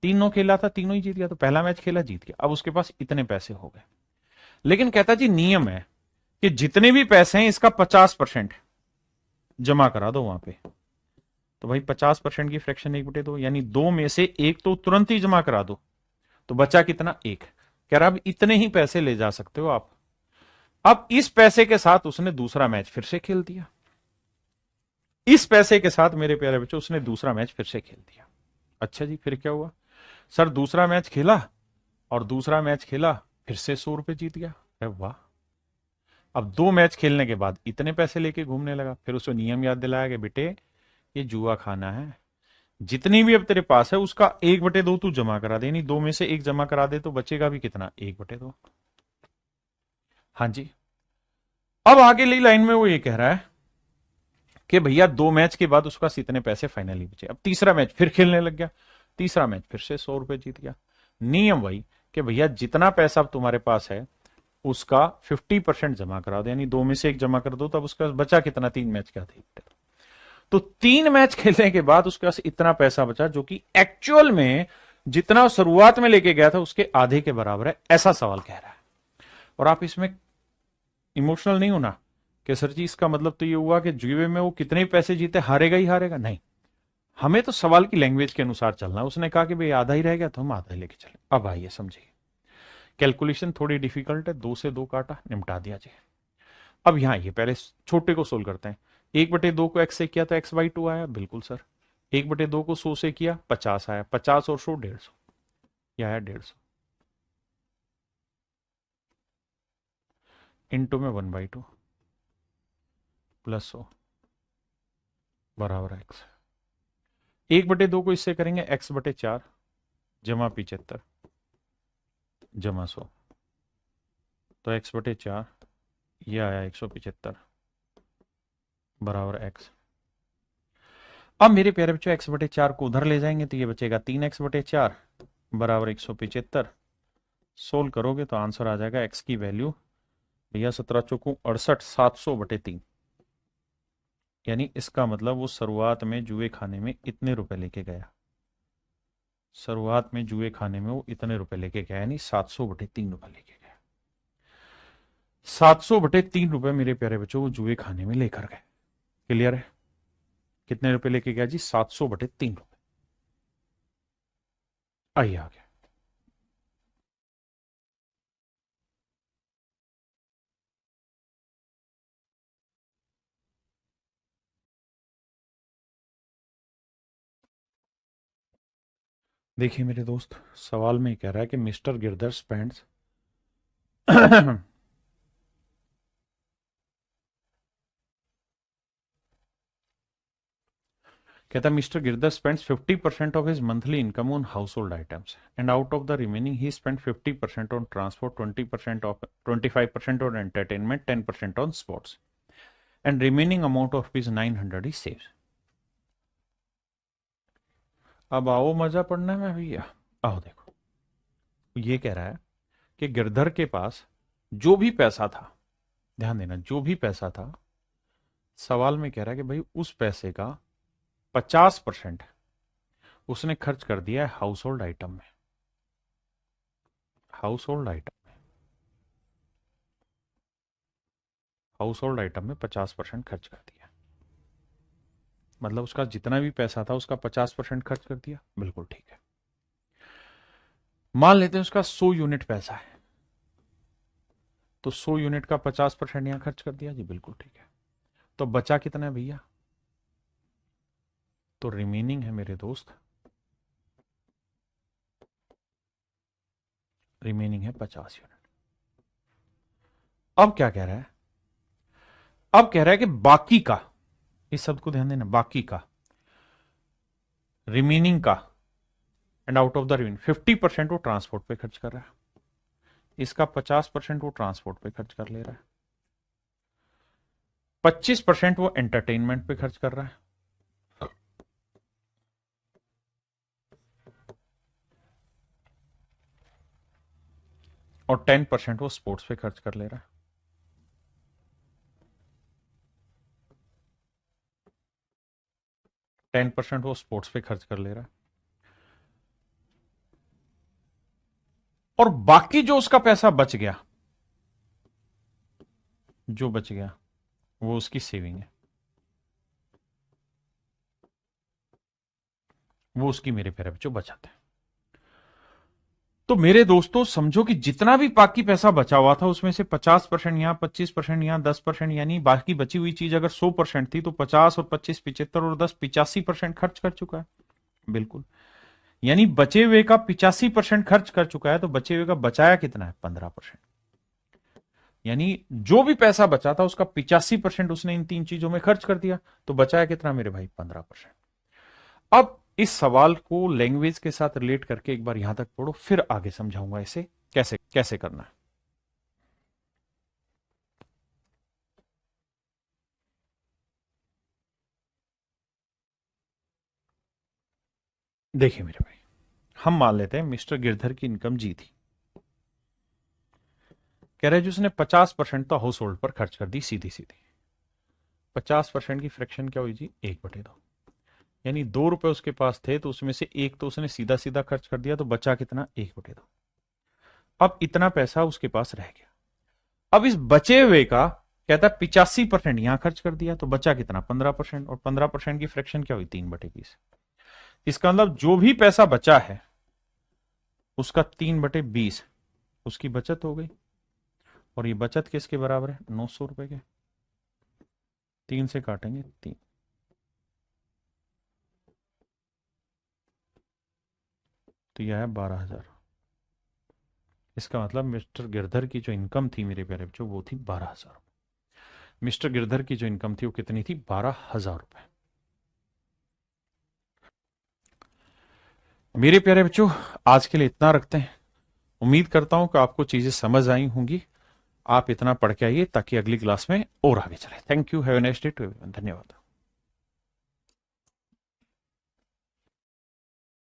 तीनों खेला था तीनों ही जीत गया, तो पहला मैच खेला जीत गया, अब उसके पास इतने पैसे हो गए। लेकिन कहता जी नियम है कि जितने भी पैसे हैं इसका 50% जमा करा दो वहां पे। तो भाई 50% की फ्रैक्शन 1/2, यानी 2 में से 1 तो तुरंत ही जमा करा दो, तो बचा कितना, 1। कह रहा अब इतने ही पैसे ले जा सकते हो आप। अब इस पैसे के साथ उसने दूसरा मैच फिर से खेल दिया, इस पैसे के साथ मेरे प्यारे बच्चों उसने दूसरा मैच फिर से खेल दिया। अच्छा जी, फिर क्या हुआ सर, दूसरा मैच खेला और दूसरा मैच खेला, फिर से ₹100 जीत गया। अरे वाह। अब 2 मैच खेलने के बाद इतने पैसे लेके घूमने लगा। फिर उसको नियम याद दिलाया कि बेटे ये जुआ खाना है, जितनी भी अब तेरे पास है उसका 1/2 तू जमा करा दे, यानी 2 में से 1 जमा करा दे तो बचेगा भी कितना, 1/2। हाँ जी। अब आगे ली लाइन में वो ये कह रहा है कि भैया 2 मैच के बाद उसका इतने पैसे फाइनली बचे। अब तीसरा मैच फिर खेलने लग गया, तीसरा मैच फिर से ₹100 जीत गया। नियम वही कि भैया जितना पैसा अब तुम्हारे पास है उसका 50% जमा करा दो, यानी 2 में से 1 जमा कर दो, तब उसका बचा कितना, 3 मैच का था। तो 3 मैच खेलने के बाद उसके पास इतना पैसा बचा जो कि एक्चुअल में जितना शुरुआत में लेके गया था उसके आधे के बराबर है, ऐसा सवाल कह रहा है। और आप इसमें इमोशनल नहीं होना कि सर जी इसका मतलब तो ये हुआ कि जुए में वो कितने पैसे जीते हारेगा ही हारेगा, नहीं। हमें तो सवाल की लैंग्वेज के अनुसार चलना है। उसने कहा कि भाई आधा ही रह गया तो हम आधा ही लेके चले। अब आइए समझिए, कैलकुलेशन थोड़ी डिफिकल्ट है, 2 से 2 काटा निपटा दिया जी। अब यहां ये पहले छोटे को सोल्व करते हैं। 1/2 को x से किया तो x/2 आया, बिल्कुल सर। 1/2 को 100 से किया 50 आया, 50 और 100 150, यह आया 150 इंटू में 1/2 प्लस 100 बराबर x। 1/2 को इससे करेंगे x/4 जमा 75 जमा 100, तो x/4 यह आया 175 बराबर x। अब मेरे प्यारे बच्चों x/4 को उधर ले जाएंगे तो ये बचेगा 3x/4 बराबर 175। सोल्व करोगे तो आंसर आ जाएगा x की वैल्यू भैया 17 चौको 68 700/3। यानी इसका मतलब वो शुरुआत में जुए खाने में इतने रुपए लेके गया, शुरुआत में जुए खाने में वो इतने रुपए लेके गया, यानी 700/3 रुपए लेके गया। 700/3 रुपए मेरे प्यारे बच्चों वो जुए खाने में लेकर गए। क्लियर है? कितने रुपए लेके गया जी? 700/3 रुपए। आइए आगे। देखिए मेरे दोस्त, सवाल में कह रहा है कि मिस्टर गिरधर स्पेंड्स कहता है mister Girdhar spends 50% of his monthly income on house hold items and out of the remaining he spend 50% on transport, 20% of 25% on entertainment, 10% on sports and remaining amount of rupees 900 he saves. अब आओ मजा पड़ना है भैया। आओ देखो, ये कह रहा है कि गिरधर के पास जो भी पैसा था, ध्यान देना, जो भी पैसा था, सवाल में कह रहा है कि भाई उस पैसे का 50% उसने खर्च कर दिया है हाउस होल्ड आइटम में। हाउस होल्ड आइटम में, हाउस होल्ड आइटम में 50% खर्च कर दिया। मतलब उसका जितना भी पैसा था उसका 50% खर्च कर दिया, बिल्कुल ठीक है। मान लेते हैं उसका 100 यूनिट पैसा है, तो 100 यूनिट का 50% यहां खर्च कर दिया जी, बिल्कुल ठीक है। तो बचा कितना है भैया? तो रिमेनिंग है मेरे दोस्त, रिमेनिंग है 50 यूनिट। अब क्या कह रहा है? अब कह रहा है कि बाकी का, इस शब्द को ध्यान देना, बाकी का, रिमेनिंग का, and out of the remaining 50% वो ट्रांसपोर्ट पे खर्च कर रहा है, इसका 50% वो ट्रांसपोर्ट पे खर्च कर ले रहा है, 25% वो एंटरटेनमेंट पे खर्च कर रहा है, और 10% वो स्पोर्ट्स पे खर्च कर ले रहा है। टेन परसेंट वो स्पोर्ट्स पे खर्च कर ले रहा है, और बाकी जो उसका पैसा बच गया, जो बच गया वो उसकी सेविंग है, वो उसकी मेरे प्यारे बच्चों बचत है। तो मेरे दोस्तों समझो कि जितना भी बाकी पैसा बचा हुआ था उसमें से 50% यहां, 25% यहां, 10%, यानी बाकी बची हुई चीज अगर 100% थी तो 50 और 25 75 और 10 85% खर्च कर चुका है, बिल्कुल। यानी बचे हुए का 85% खर्च कर चुका है, तो बचे हुए का बचाया कितना है? 15%। यानी जो भी पैसा बचा था उसका 85% उसने इन तीन चीजों में खर्च कर दिया, तो बचाया कितना मेरे भाई? 15%। अब इस सवाल को लैंग्वेज के साथ रिलेट करके एक बार यहां तक पढ़ो, फिर आगे समझाऊंगा इसे कैसे कैसे करना है। देखिए मेरे भाई, हम मान लेते हैं मिस्टर गिरधर की इनकम जी थी। कह रहे जी उसने 50% तो हाउस होल्ड पर खर्च कर दी, सीधी सीधी। 50% की फ्रैक्शन क्या हुई जी, 1/2। यानी 2 रुपए उसके पास थे तो उसमें से एक तो उसने सीधा सीधा खर्च कर दिया, तो बचा कितना, 1/2। अब इतना पैसा उसके पास रह गया। अब इस बचे हुए का कहता है 85% यहां खर्च कर दिया, तो बचा कितना, 15%। और 15% की फ्रैक्शन क्या हुई, 3/20। इसका मतलब जो भी पैसा बचा है उसका 3/20 उसकी बचत हो गई। और ये बचत किसके बराबर है, 900 रुपए के। 3 से काटेंगे 3, तो यह है 12,000। इसका मतलब मिस्टर गिरधर की जो इनकम थी मेरे प्यारे बच्चों, वो थी 12,000। मिस्टर गिरधर की जो इनकम थी वो कितनी थी, 12,000 रुपए। मेरे प्यारे बच्चों, आज के लिए इतना रखते हैं। उम्मीद करता हूं कि आपको चीजें समझ आई होंगी। आप इतना पढ़ के आइए ताकि अगली क्लास में और आगे चले। Thank you, have a nice day to everyone. धन्यवाद।